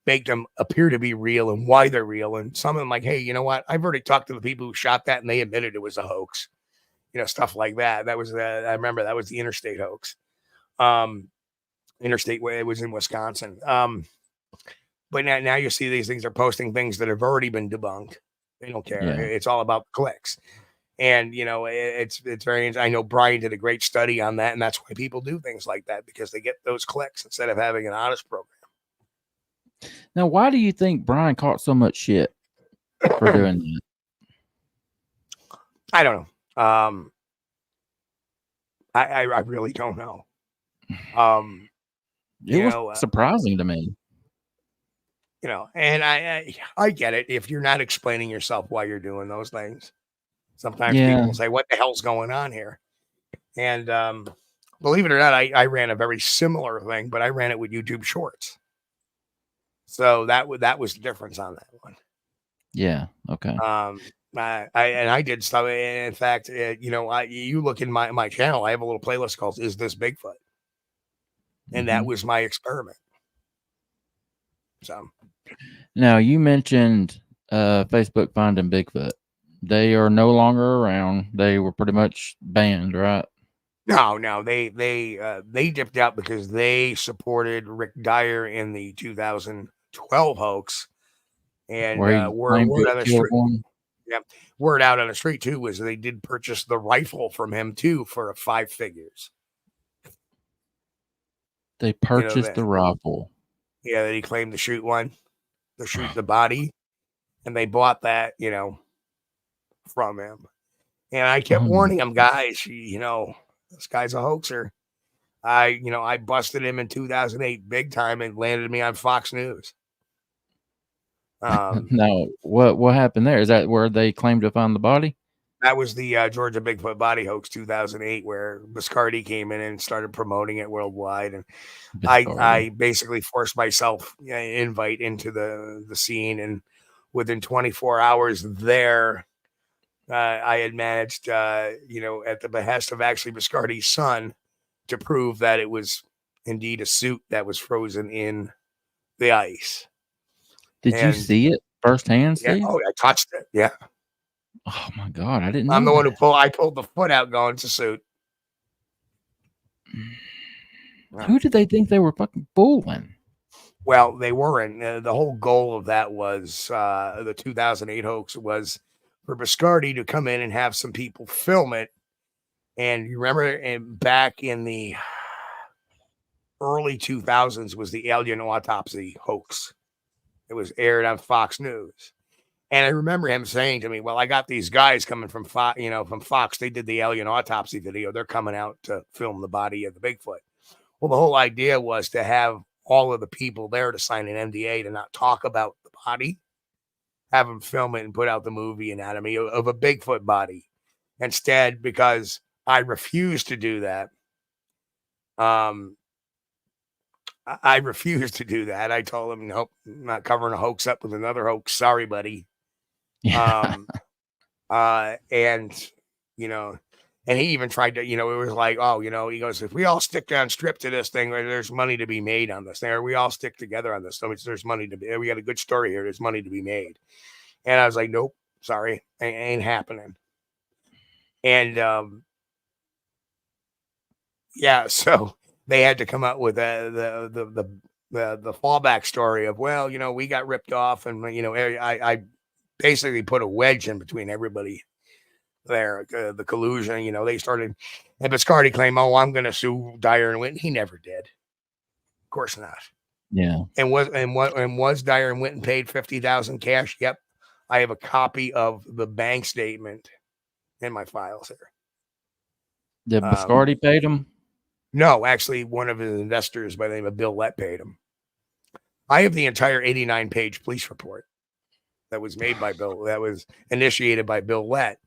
make them appear to be real and why they're real. And some of them like, hey, you know what? I've already talked to the people who shot that and they admitted it was a hoax, stuff like that. That was, I remember that was the Interstate hoax. Interstate, it was in Wisconsin. But now you see these things are posting things that have already been debunked. They don't care. Yeah. It's all about clicks. And, it's very, I know Brian did a great study on that. And that's why people do things like that, because they get those clicks instead of having an honest program. Now, why do you think Brian caught so much shit for doing that? I don't know. I really don't know. It was surprising to me. And I get it. If you're not explaining yourself why you're doing those things, sometimes people will say, what the hell's going on here? And believe it or not, I ran a very similar thing, but I ran it with YouTube Shorts. So that was the difference on that one. Yeah. Okay. I did stuff. In fact, you look in my channel, I have a little playlist called "Is This Bigfoot?" And that was my experiment. So now you mentioned Facebook finding Bigfoot. They are no longer around. They were pretty much banned, right? No, they dipped out because they supported Rick Dyer in the 2012 hoax, and word on the street. Yeah, word out on the street too was they did purchase the rifle from him too for 5 figures. They purchased the rifle. Yeah, that he claimed to shoot the body, and they bought that, from him. And I kept warning him, guys, this guy's a hoaxer. I busted him in 2008 big time and landed me on Fox News. Now, what happened there? Is that where they claimed to find the body? That was the Georgia Bigfoot body hoax 2008, where Biscardi came in and started promoting it worldwide. And I basically forced myself invite into the scene. And within 24 hours there, I had managed, at the behest of actually Biscardi's son, to prove that it was indeed a suit that was frozen in the ice. Did you see it firsthand, Steve? Yeah, I touched it. Yeah. Oh my God, I didn't know. I'm the one who pulled the foot out going, it's a suit. Who did they think they were fucking fooling? Well, they weren't. The whole goal of that was the 2008 hoax was for Biscardi to come in and have some people film it. And you remember back in the early 2000s was the alien autopsy hoax. It was aired on Fox News. And I remember him saying to me, well, I got these guys coming from Fox. They did the alien autopsy video. They're coming out to film the body of the Bigfoot. Well, the whole idea was to have all of the people there to sign an NDA to not talk about the body, have them film it and put out the movie anatomy of a Bigfoot body. Instead, because I refused to do that, I refused to do that. I told him, nope, I'm not covering a hoax up with another hoax. Sorry, buddy. And he even tried to, it was like, he goes, if we all stick down strip to this thing, there's money to be made on this thing, or we all stick together on this. So there's money to be, we got a good story here. There's money to be made. And I was like, nope, sorry, ain't happening. And, so they had to come up with the fallback story of, well, we got ripped off, and I basically put a wedge in between everybody there. The collusion, they started, and Biscardi claimed, oh, I'm going to sue Dyer and Winton. He never did. Of course not. Yeah. And was Dyer and Winton paid $50,000 cash? Yep. I have a copy of the bank statement in my files here. Did Biscardi paid him? No, actually, one of his investors by the name of Bill Lett paid him. I have the entire 89-page police report that was made by Bill, that was initiated by Bill Lett.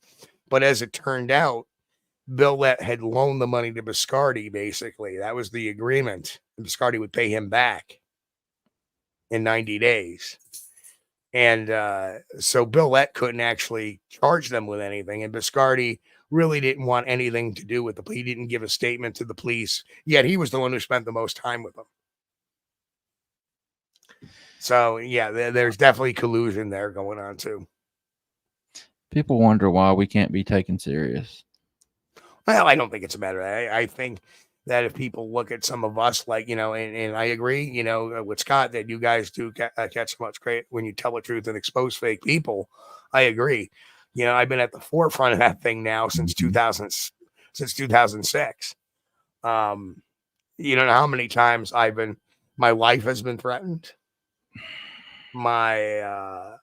But as it turned out, Bill Lett had loaned the money to Biscardi, basically. That was the agreement. And Biscardi would pay him back in 90 days. And so Bill Lett couldn't actually charge them with anything. And Biscardi really didn't want anything to do with the police. He didn't give a statement to the police, yet he was the one who spent the most time with them. So, yeah, there's definitely collusion there going on, too. People wonder why we can't be taken serious. Well, I don't think it's a matter. I think that if people look at some of us, like, and I agree, with Scott, that you guys do catch much credit when you tell the truth and expose fake people. I agree. I've been at the forefront of that thing now since 2006. You don't know how many times my life has been threatened. I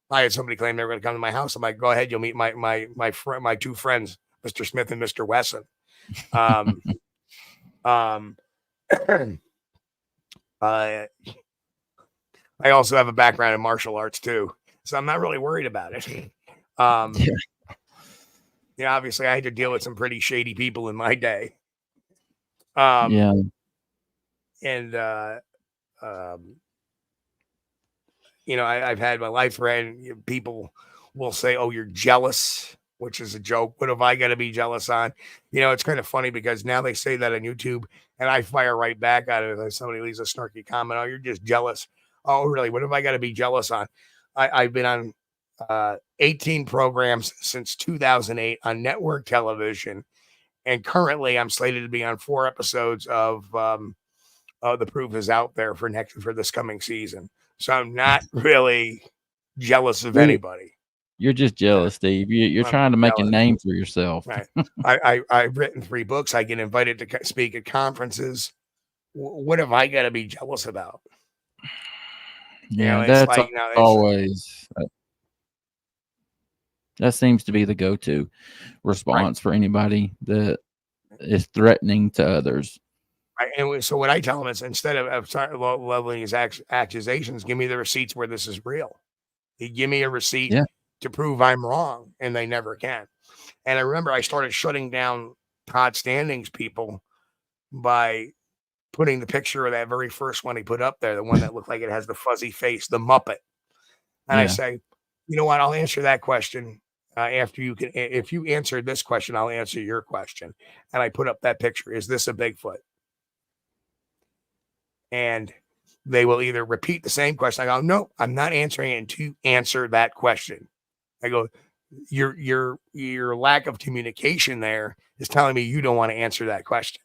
had somebody claim they were going to come to my house. I'm like, go ahead, you'll meet my two friends, Mr. Smith and Mr. Wesson. I also have a background in martial arts too, so I'm not really worried about it. Obviously I had to deal with some pretty shady people in my day. And I've had my life threatened. People will say, oh, you're jealous, which is a joke. What have I got to be jealous on? It's kind of funny because now they say that on YouTube and I fire right back at it. Somebody leaves a snarky comment. Oh, you're just jealous. Oh, really? What have I got to be jealous on? I've been on 18 programs since 2008 on network television. And currently I'm slated to be on 4 episodes of The Proof Is Out There for this coming season. So I'm not really jealous of anybody. You're just jealous, Steve. You're trying to make a name for yourself. Right. I've written 3 books. I get invited to speak at conferences. what have I got to be jealous about? Yeah, It's that's like, always that seems to be the go-to response for anybody that is threatening to others. Right. And so what I tell them is, instead of leveling his accusations, give me the receipts where this is real. You give me a receipt to prove I'm wrong, and they never can. And I remember I started shutting down Todd Standing's people by putting the picture of that very first one he put up there, the one that looked like it has the fuzzy face, the Muppet. And I say, you know what? I'll answer that question after you can. If you answer this question, I'll answer your question. And I put up that picture. Is this a Bigfoot? And they will either repeat the same question. I go, no, I'm not answering it until you answer that question. I go, your lack of communication there is telling me you don't want to answer that question.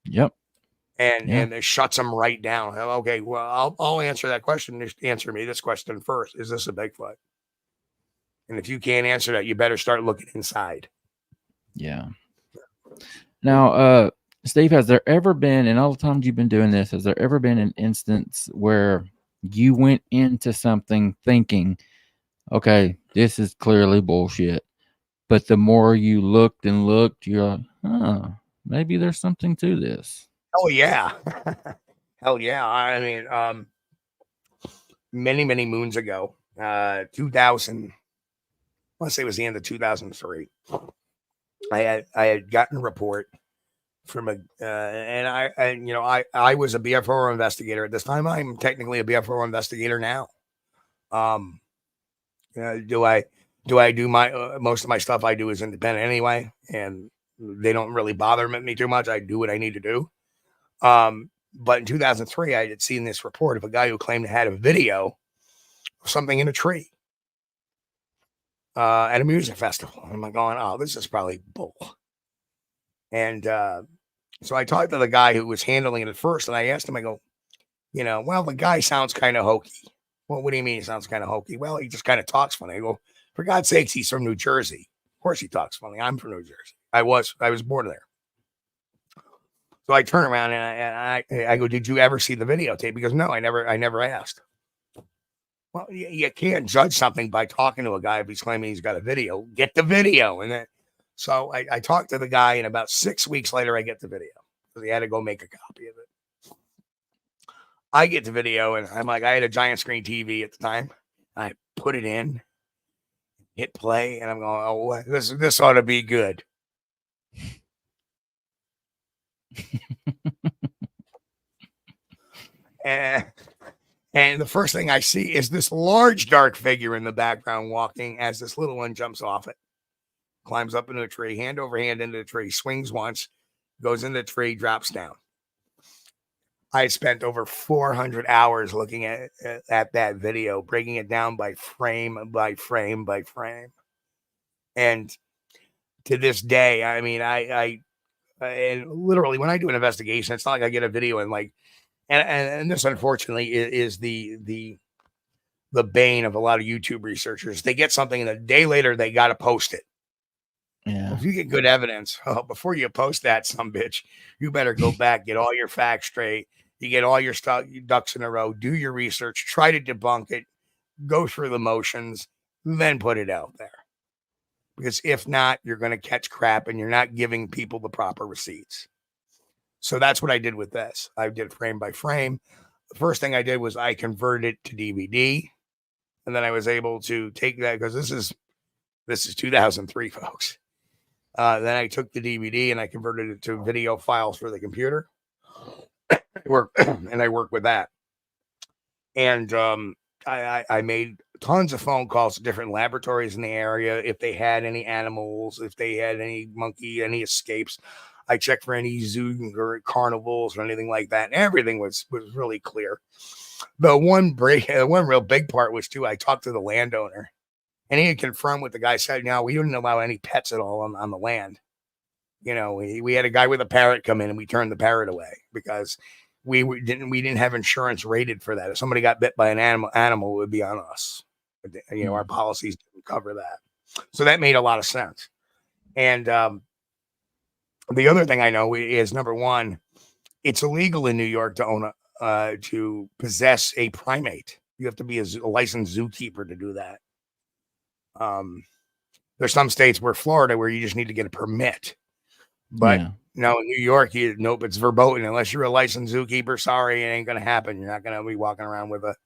Yep. And it shuts them right down. Okay, well, I'll answer that question. Just answer me this question first. Is this a Bigfoot? And if you can't answer that, you better start looking inside. Yeah. Now, Steve, has there ever been, in all the times you've been doing this, has there ever been an instance where you went into something thinking, okay, this is clearly bullshit, but the more you looked and looked, you're like, maybe there's something to this? Oh, yeah. Hell yeah. I mean, many, many moons ago, 2000, let's say it was the end of 2003, I had gotten a report from I was a BFO investigator at this time. I'm technically a BFO investigator now. Do I do my most of my stuff I do is independent anyway, and they don't really bother me too much. I do what I need to do. But in 2003, I had seen this report of a guy who claimed to had a video of something in a tree at a music festival. I'm like going, oh, this is probably bull. And so I talked to the guy who was handling it at first, and I asked him, I go, well, the guy sounds kind of hokey. Well, what do you mean he sounds kind of hokey? Well, he just kind of talks funny. I go, for God's sakes, he's from New Jersey. Of course he talks funny. I'm from New Jersey. I was born there. So I turn around and I go, did you ever see the videotape? Because no, I never asked. Well, you can't judge something by talking to a guy if he's claiming he's got a video. Get the video. And then, so I talked to the guy, and about 6 weeks later, I get the video because he had to go make a copy of it. I get the video, and I'm like, I had a giant screen TV at the time. I put it in, hit play, and I'm going, oh, this ought to be good. And the first thing I see is this large dark figure in the background walking as this little one jumps off it, climbs up into a tree, hand over hand into the tree, swings once, goes into the tree, drops down. I spent over 400 hours looking at that video, breaking it down by frame by frame by frame. And to this day, I mean, and literally when I do an investigation, it's not like I get a video and like, and this unfortunately is the bane of a lot of YouTube researchers. They get something and a day later they got to post it. Yeah. Well, if you get good evidence, before you post that, some bitch, you better go back, get all your facts straight. You get all your ducks in a row, do your research, try to debunk it, go through the motions, then put it out there. Because if not, you're going to catch crap and you're not giving people the proper receipts. So that's what I did with this. I did frame by frame. The first thing I did was I converted it to DVD. And then I was able to take that, because this is 2003, folks. Then I took the DVD and I converted it to video files for the computer. I work with that. And I made tons of phone calls to different laboratories in the area. If they had any animals, if they had any monkey, any escapes, I checked for any zoo or carnivals or anything like that. And everything was really clear. The one real big part was too, I talked to the landowner, and he had confirmed what the guy said. Now, we didn't allow any pets at all on the land. We had a guy with a parrot come in, and we turned the parrot away because we didn't have insurance rated for that. If somebody got bit by an animal, it would be on us. Our policies didn't cover that. So that made a lot of sense. And the other thing I know is, number one, it's illegal in New York to own to possess a primate. You have to be a licensed zookeeper to do that. There's some states where Florida where you just need to get a permit, but no, in New York, nope, it's verboten. Unless you're a licensed zookeeper, sorry, it ain't going to happen. You're not going to be walking around with a,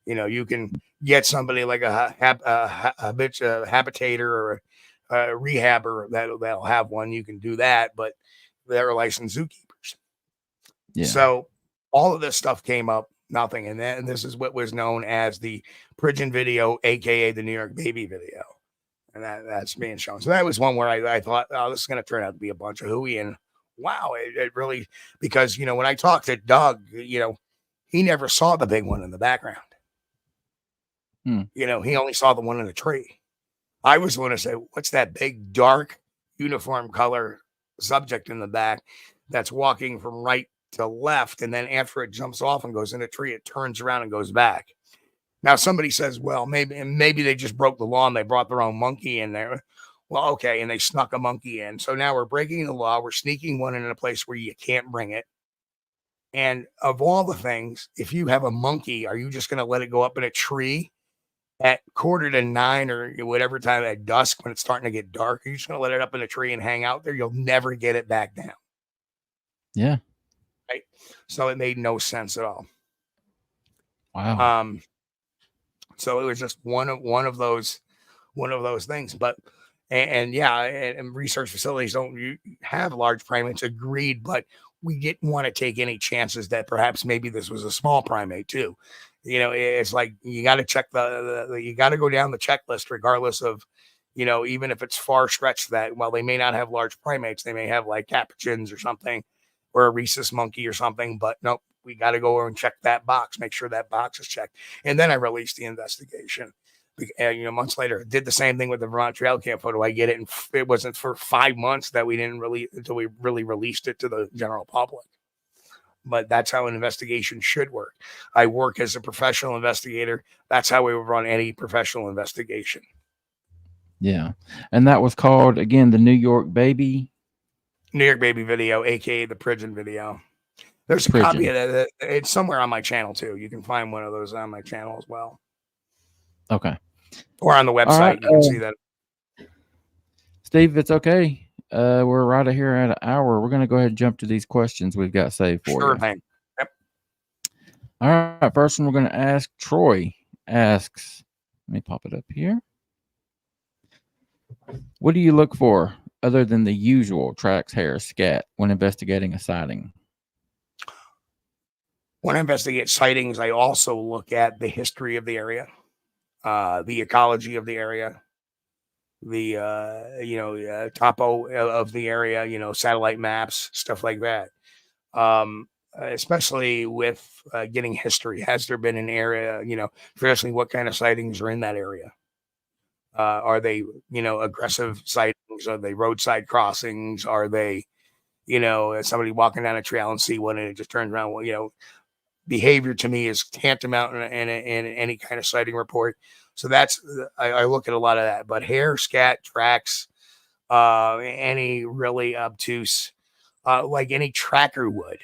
you can get somebody like a habitator or a rehabber that'll have one. You can do that, but they're licensed zookeepers. Yeah. So all of this stuff came up, nothing. And then this is what was known as the Pridon video, aka the New York baby video. And that's being shown. So that was one where I thought, oh, this is going to turn out to be a bunch of hooey. And wow, it really, because, when I talked to Doug, he never saw the big one in the background. He only saw the one in the tree. I was going to say, what's that big, dark, uniform color subject in the back that's walking from right to left? And then after it jumps off and goes in a tree, it turns around and goes back. Now, somebody says, well, maybe they just broke the law and they brought their own monkey in there. Well, okay, and they snuck a monkey in. So now we're breaking the law. We're sneaking one in a place where you can't bring it. And of all the things, if you have a monkey, are you just going to let it go up in a tree at 8:45 or whatever time at dusk when it's starting to get dark? Are you just going to let it up in a tree and hang out there? You'll never get it back down. Yeah. Right. So it made no sense at all. Wow. So it was just one of those things. But and research facilities don't have large primates, agreed, but we didn't want to take any chances that perhaps maybe this was a small primate too. It's like you got to check you got to go down the checklist regardless of, even if it's far stretched that, well, they may not have large primates, they may have like capuchins or something, or a rhesus monkey or something, but nope. We got to go and check that box, make sure that box is checked. And then I released the investigation. Months later, did the same thing with the Vermont Trail Camp photo. I get it. And it wasn't for 5 months that we didn't release until we really released it to the general public. But that's how an investigation should work. I work as a professional investigator. That's how we would run any professional investigation. Yeah. And that was called, again, the New York Baby video, aka the Pridon video. There's a copy of that. It's somewhere on my channel too. You can find one of those on my channel as well. Okay. Or on the website, right, you can see that. Steve, it's okay. We're right here at an hour. We're going to go ahead and jump to these questions we've got saved for you. Sure thing. Yep. All right. First one we're going to ask. Troy asks, let me pop it up here. What do you look for other than the usual tracks, hair, scat when investigating a sighting? When I investigate sightings, I also look at the history of the area, the ecology of the area, the topo of the area, satellite maps, stuff like that. Especially with getting history. Has there been an area, especially what kind of sightings are in that area? Are they, aggressive sightings? Are they roadside crossings? Are they, somebody walking down a trail and see one and it just turns around? Well, behavior to me is tantamount in any kind of sighting report. So that's, I look at a lot of that, but hair, scat, tracks, any really obtuse, like any tracker would,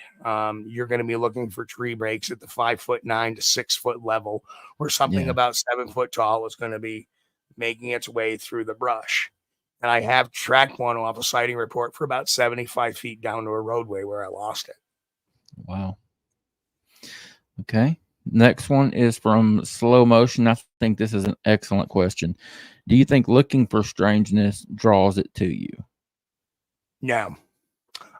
you're going to be looking for tree breaks at the 5'9" to 6 foot level, where something about 7 foot tall is going to be making its way through the brush. And I have tracked one off a sighting report for about 75 feet down to a roadway where I lost it. Wow. Okay. Next one is from Slow Motion. I think this is an excellent question. Do you think looking for strangeness draws it to you? No.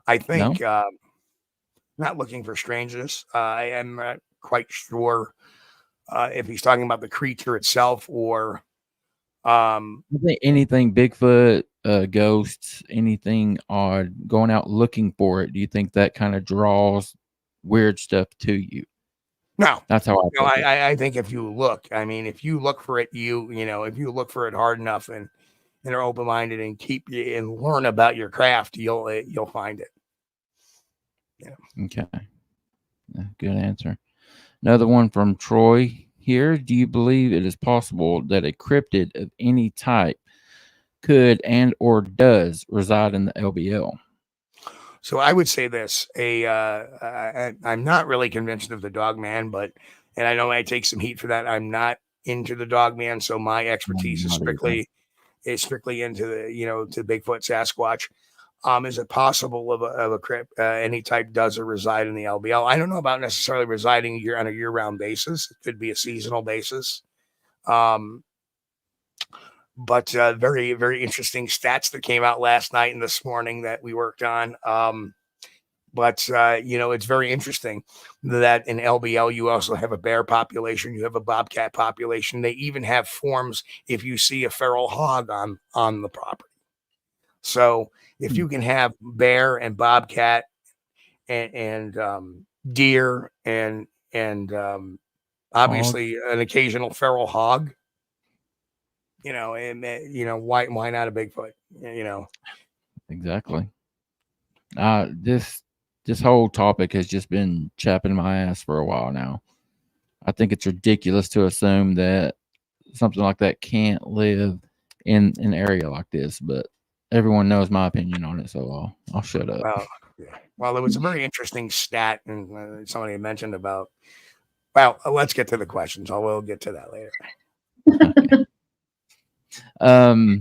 I think not looking for strangeness. I am not quite sure if he's talking about the creature itself or anything Bigfoot, ghosts, anything odd, going out looking for it. Do you think that kind of draws weird stuff to you? No, that's how I think if you look, if you look for it, if you look for it hard enough and are open-minded and and learn about your craft, you'll find it. Yeah. Okay. Good answer. Another one from Troy here. Do you believe it is possible that a cryptid of any type could and or does reside in the LBL? So I would say this: I'm not really convinced of the Dogman, and I know I take some heat for that. I'm not into the Dogman, so my expertise is Not either. strictly into to Bigfoot, Sasquatch. Is it possible of a crypt any type does or reside in the LBL? I don't know about necessarily residing on a year-round basis. It could be a seasonal basis. But very, very interesting stats that came out last night and this morning that we worked on. But it's very interesting that in LBL, you also have a bear population. You have a bobcat population. They even have forms if you see a feral hog on the property. So if you can have bear and bobcat and deer and obviously an occasional feral hog, why not a Bigfoot? Exactly. This whole topic has just been chapping my ass for a while now. I think it's ridiculous to assume that something like that can't live in an area like this, but everyone knows my opinion on it, so I'll shut up. Well, it was a very interesting stat, and somebody mentioned about. Well, let's get to the questions. We'll get to that later. Okay.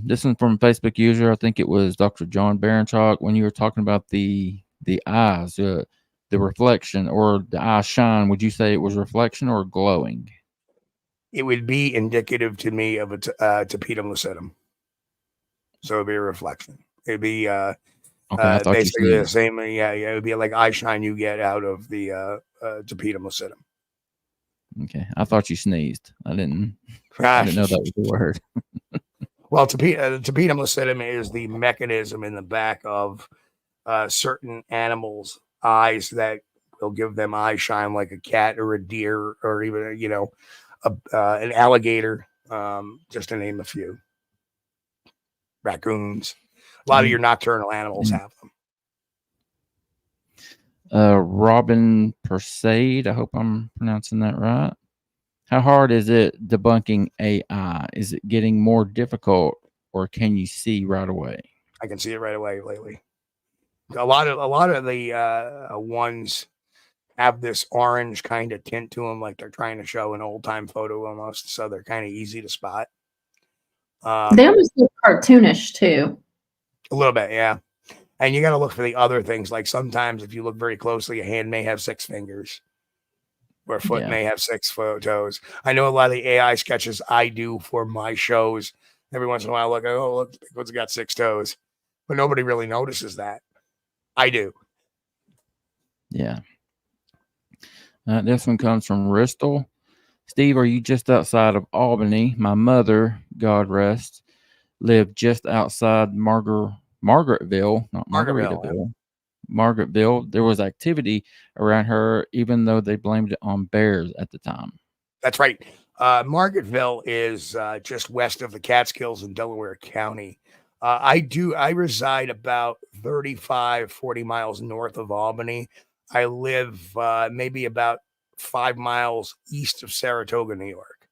This one from Facebook user. I think it was Dr. John Baranchuk. When you were talking about the eyes, the reflection or the eye shine, would you say it was reflection or glowing? It would be indicative to me of a tapetum lucidum. So it'd be a reflection. It'd be basically the same. Yeah, it would be like eye shine you get out of the tapetum lucidum. Okay, I thought you sneezed. I didn't know that was the word. Well, tapetum lucidum is the mechanism in the back of certain animals' eyes that will give them eye shine, like a cat or a deer or even an alligator, just to name a few. Raccoons. A lot of your nocturnal animals have them. Robin Persaid, I hope I'm pronouncing that right. How hard is it debunking AI? Is it getting more difficult, or can you see right away? I can see it right away lately. A lot of the ones have this orange kind of tint to them, like they're trying to show an old time photo almost. So they're kind of easy to spot. They almost look cartoonish too. A little bit, yeah. And you got to look for the other things. Like sometimes if you look very closely, a hand may have 6 fingers, or a foot may have 6 toes. I know a lot of the AI sketches I do for my shows. Every once in a while, look, Bigfoot's got 6 toes, but nobody really notices that. I do. Yeah. This one comes from Bristol. Steve, are you just outside of Albany? My mother, God rest, lived just outside Margaretville, not Margaritaville. Margaretville. There was activity around her, even though they blamed it on bears at the time. That's right. Margaretville is just west of the Catskills in Delaware County. I reside about 40 miles north of Albany. I live maybe about 5 miles east of Saratoga, New York.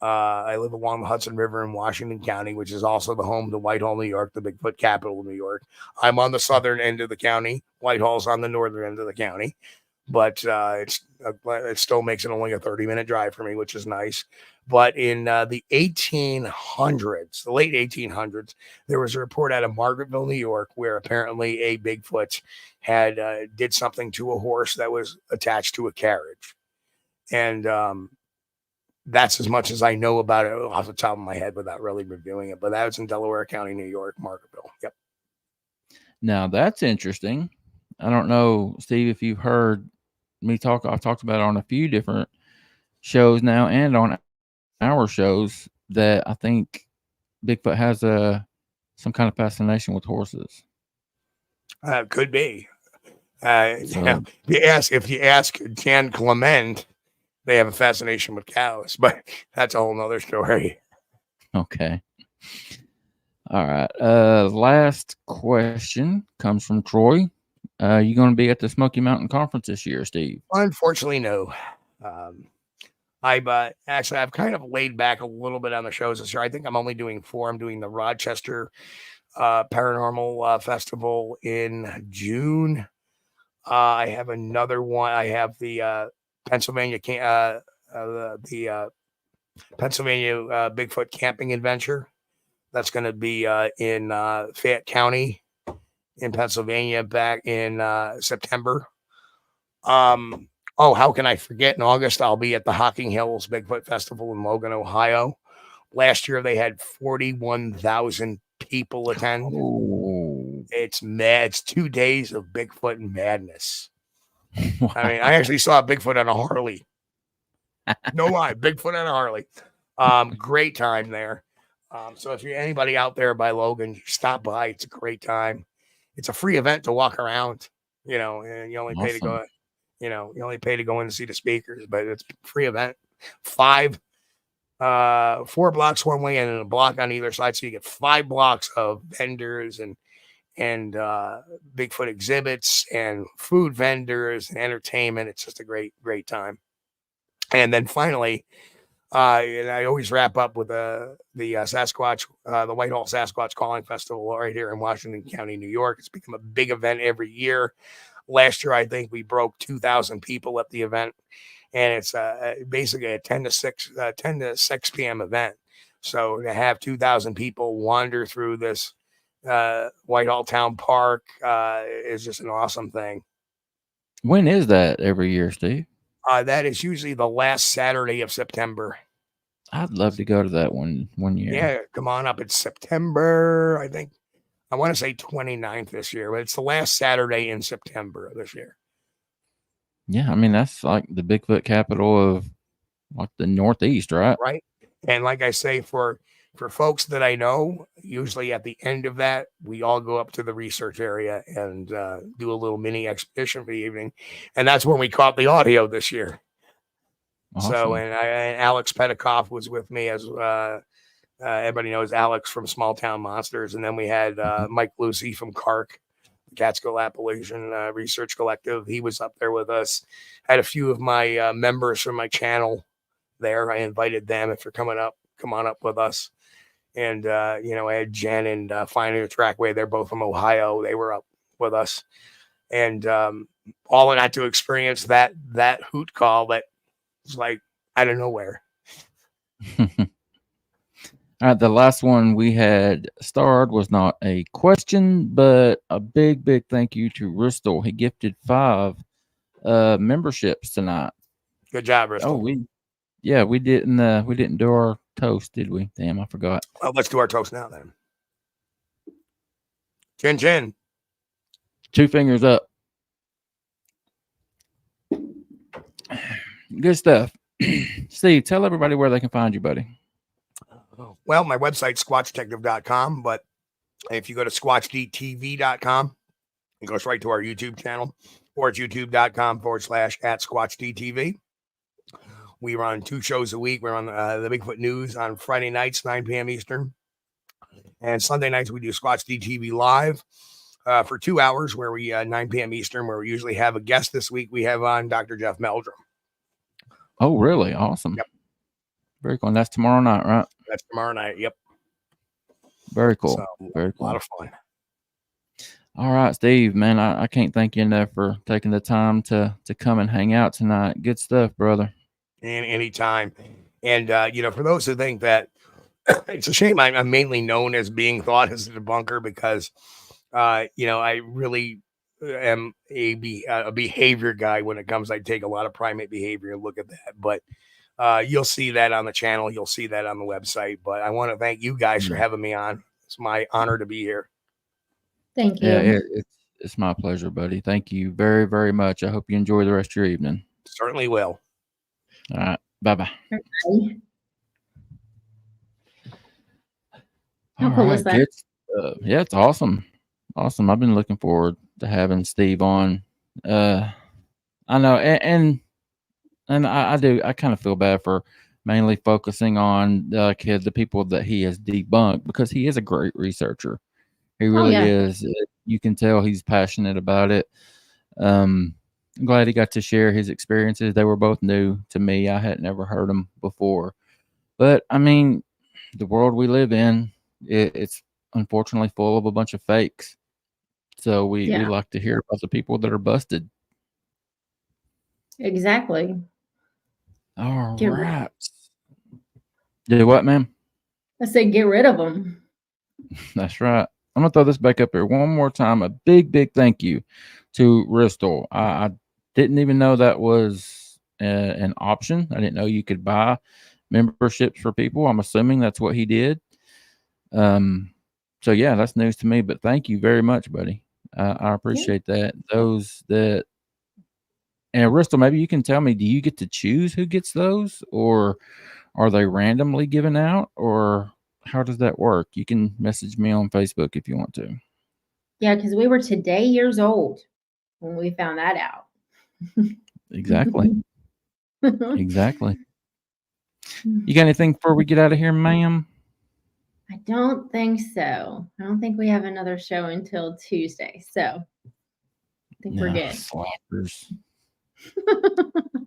I live along the Hudson River in Washington County, which is also the home to Whitehall, New York, the Bigfoot capital of New York. I'm on the southern end of the county. Whitehall's on the northern end of the county. But it still makes it only a 30-minute drive for me, which is nice. But in the 1800s, the late 1800s, there was a report out of Margaretville, New York, where apparently a Bigfoot had did something to a horse that was attached to a carriage. And that's as much as I know about it off the top of my head without really reviewing it. But that was in Delaware County, New York, Margaretville. Yep. Now, that's interesting. I don't know, Steve, if you've heard me talk. I've talked about it on a few different shows now and on our shows that I think Bigfoot has some kind of fascination with horses. Could be. If you ask Jan Clement, they have a fascination with cows, but that's a whole nother story. Okay. All right. Last question comes from Troy. You going to be at the Smoky Mountain Conference this year, Steve? Unfortunately, no. I've kind of laid back a little bit on the shows this year. I think I'm only doing 4. I'm doing the Rochester Paranormal Festival in June. I have another one. I have the Pennsylvania Bigfoot camping adventure. That's going to be in Fayette County in Pennsylvania back in September. How can I forget? In August, I'll be at the Hocking Hills Bigfoot Festival in Logan, Ohio. Last year, they had 41,000 people attend. Oh. It's mad. It's 2 days of Bigfoot madness. Wow. I mean, I actually saw a Bigfoot on a Harley. No lie, Bigfoot on a Harley. Great time there. So if you're anybody out there by Logan, stop by. It's a great time. It's a free event to walk around, and you only pay to go, you only pay to go in and see the speakers, but it's a free event. 4 blocks one way and a block on either side. So you get 5 blocks of vendors and Bigfoot exhibits and food vendors and entertainment. It's just a great, great time. And then finally, and I always wrap up with the Sasquatch, the Whitehall Sasquatch Calling Festival right here in Washington County, New York. It's become a big event every year. Last year, I think we broke 2,000 people at the event, and it's basically a 10 to 6 p.m. event. So to have 2,000 people wander through this Whitehall Town Park is just an awesome thing. When is that every year, Steve? That is usually the last Saturday of September. I'd love to go to that one year. Yeah, come on up. It's September, I think. I want to say 29th this year, but it's the last Saturday in September of this year. Yeah, I mean, that's like the Bigfoot capital of like the Northeast, right? Right. And like I say, for folks that I know, usually at the end of that, we all go up to the research area and do a little mini expedition for the evening. And that's when we caught the audio this year. Awesome. So, and Alex Petikoff was with me, as everybody knows Alex from Small Town Monsters. And then we had Mike Lucy from CARC, Catskill Appalachian Research Collective. He was up there with us. Had a few of my members from my channel there. I invited them. If you're coming up, come on up with us. And, I had Jen and Finding the Trackway. They're both from Ohio. They were up with us. And all I got to experience that hoot call that was like out of nowhere. All right. The last one we had starred was not a question, but a big, big thank you to Bristol. He gifted 5 memberships tonight. Good job, Bristol. We didn't do our toast, did we? Damn, I forgot. Well, let's do our toast now then. Chin chin. 2 fingers up. Good stuff. Steve, tell everybody where they can find you, buddy. Well, my website's squatchdetective.com, but if you go to squatchdtv.com, it goes right to our YouTube channel, or it's youtube.com/@squatchdtv. We run 2 shows a week. We're on the Bigfoot News on Friday nights, 9 p.m. Eastern. And Sunday nights, we do Squatch DTV Live for 2 hours, where we 9 p.m. Eastern, where we usually have a guest. This week, we have on Dr. Jeff Meldrum. Oh, really? Awesome. Yep. Very cool. And that's tomorrow night, right? That's tomorrow night. Yep. Very cool. So, very cool. A lot of fun. All right, Steve, man, I can't thank you enough for taking the time to come and hang out tonight. Good stuff, brother. And anytime. And, for those who think that it's a shame I'm mainly known as being thought as a debunker, because, I really am a behavior guy when it comes. I take a lot of primate behavior and look at that. But you'll see that on the channel. You'll see that on the website. But I want to thank you guys for having me on. It's my honor to be here. Thank you. Yeah, it's my pleasure, buddy. Thank you very, very much. I hope you enjoy the rest of your evening. Certainly will. All right. Bye-bye. Okay. How cool is that? Yeah, it's awesome. Awesome. I've been looking forward to having Steve on. I know, and I do. I kind of feel bad for mainly focusing on the people that he has debunked, because he is a great researcher. He really is. You can tell he's passionate about it. I'm glad he got to share his experiences. They were both new to me. I had never heard them before. But, I mean, the world we live in, it's unfortunately full of a bunch of fakes. So we like to hear about the people that are busted. Exactly. All right. Do what, ma'am? I said get rid of them. That's right. I'm going to throw this back up here one more time. A big, big thank you to Bristol. I didn't even know that was an option. I didn't know you could buy memberships for people. I'm assuming that's what he did. So, yeah, that's news to me. But thank you very much, buddy. I appreciate that. Those that... And Bristol, maybe you can tell me, do you get to choose who gets those? Or are they randomly given out? Or... how does that work? You can message me on Facebook if you want to. Yeah, because we were today years old when we found that out. Exactly. Exactly. You got anything before we get out of here, ma'am? I don't think so. I don't think we have another show until Tuesday. So I think we're good. Slackers.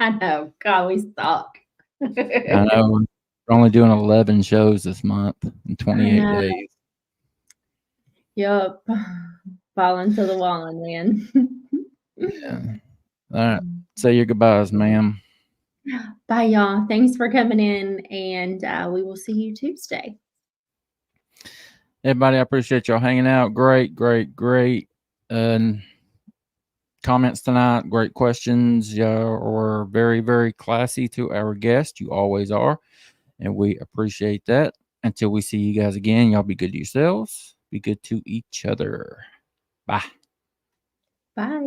I know. God, we suck. I know. We're only doing 11 shows this month in 28 days. Yup. Falling to the wall, man. Yeah. All right. Say your goodbyes, ma'am. Bye, y'all. Thanks for coming in, and we will see you Tuesday. Everybody, I appreciate y'all hanging out. Great. Comments tonight. Great questions. Y'all are very, very classy to our guest. You always are. And we appreciate that. Until we see you guys again, y'all be good to yourselves. Be good to each other. Bye. Bye.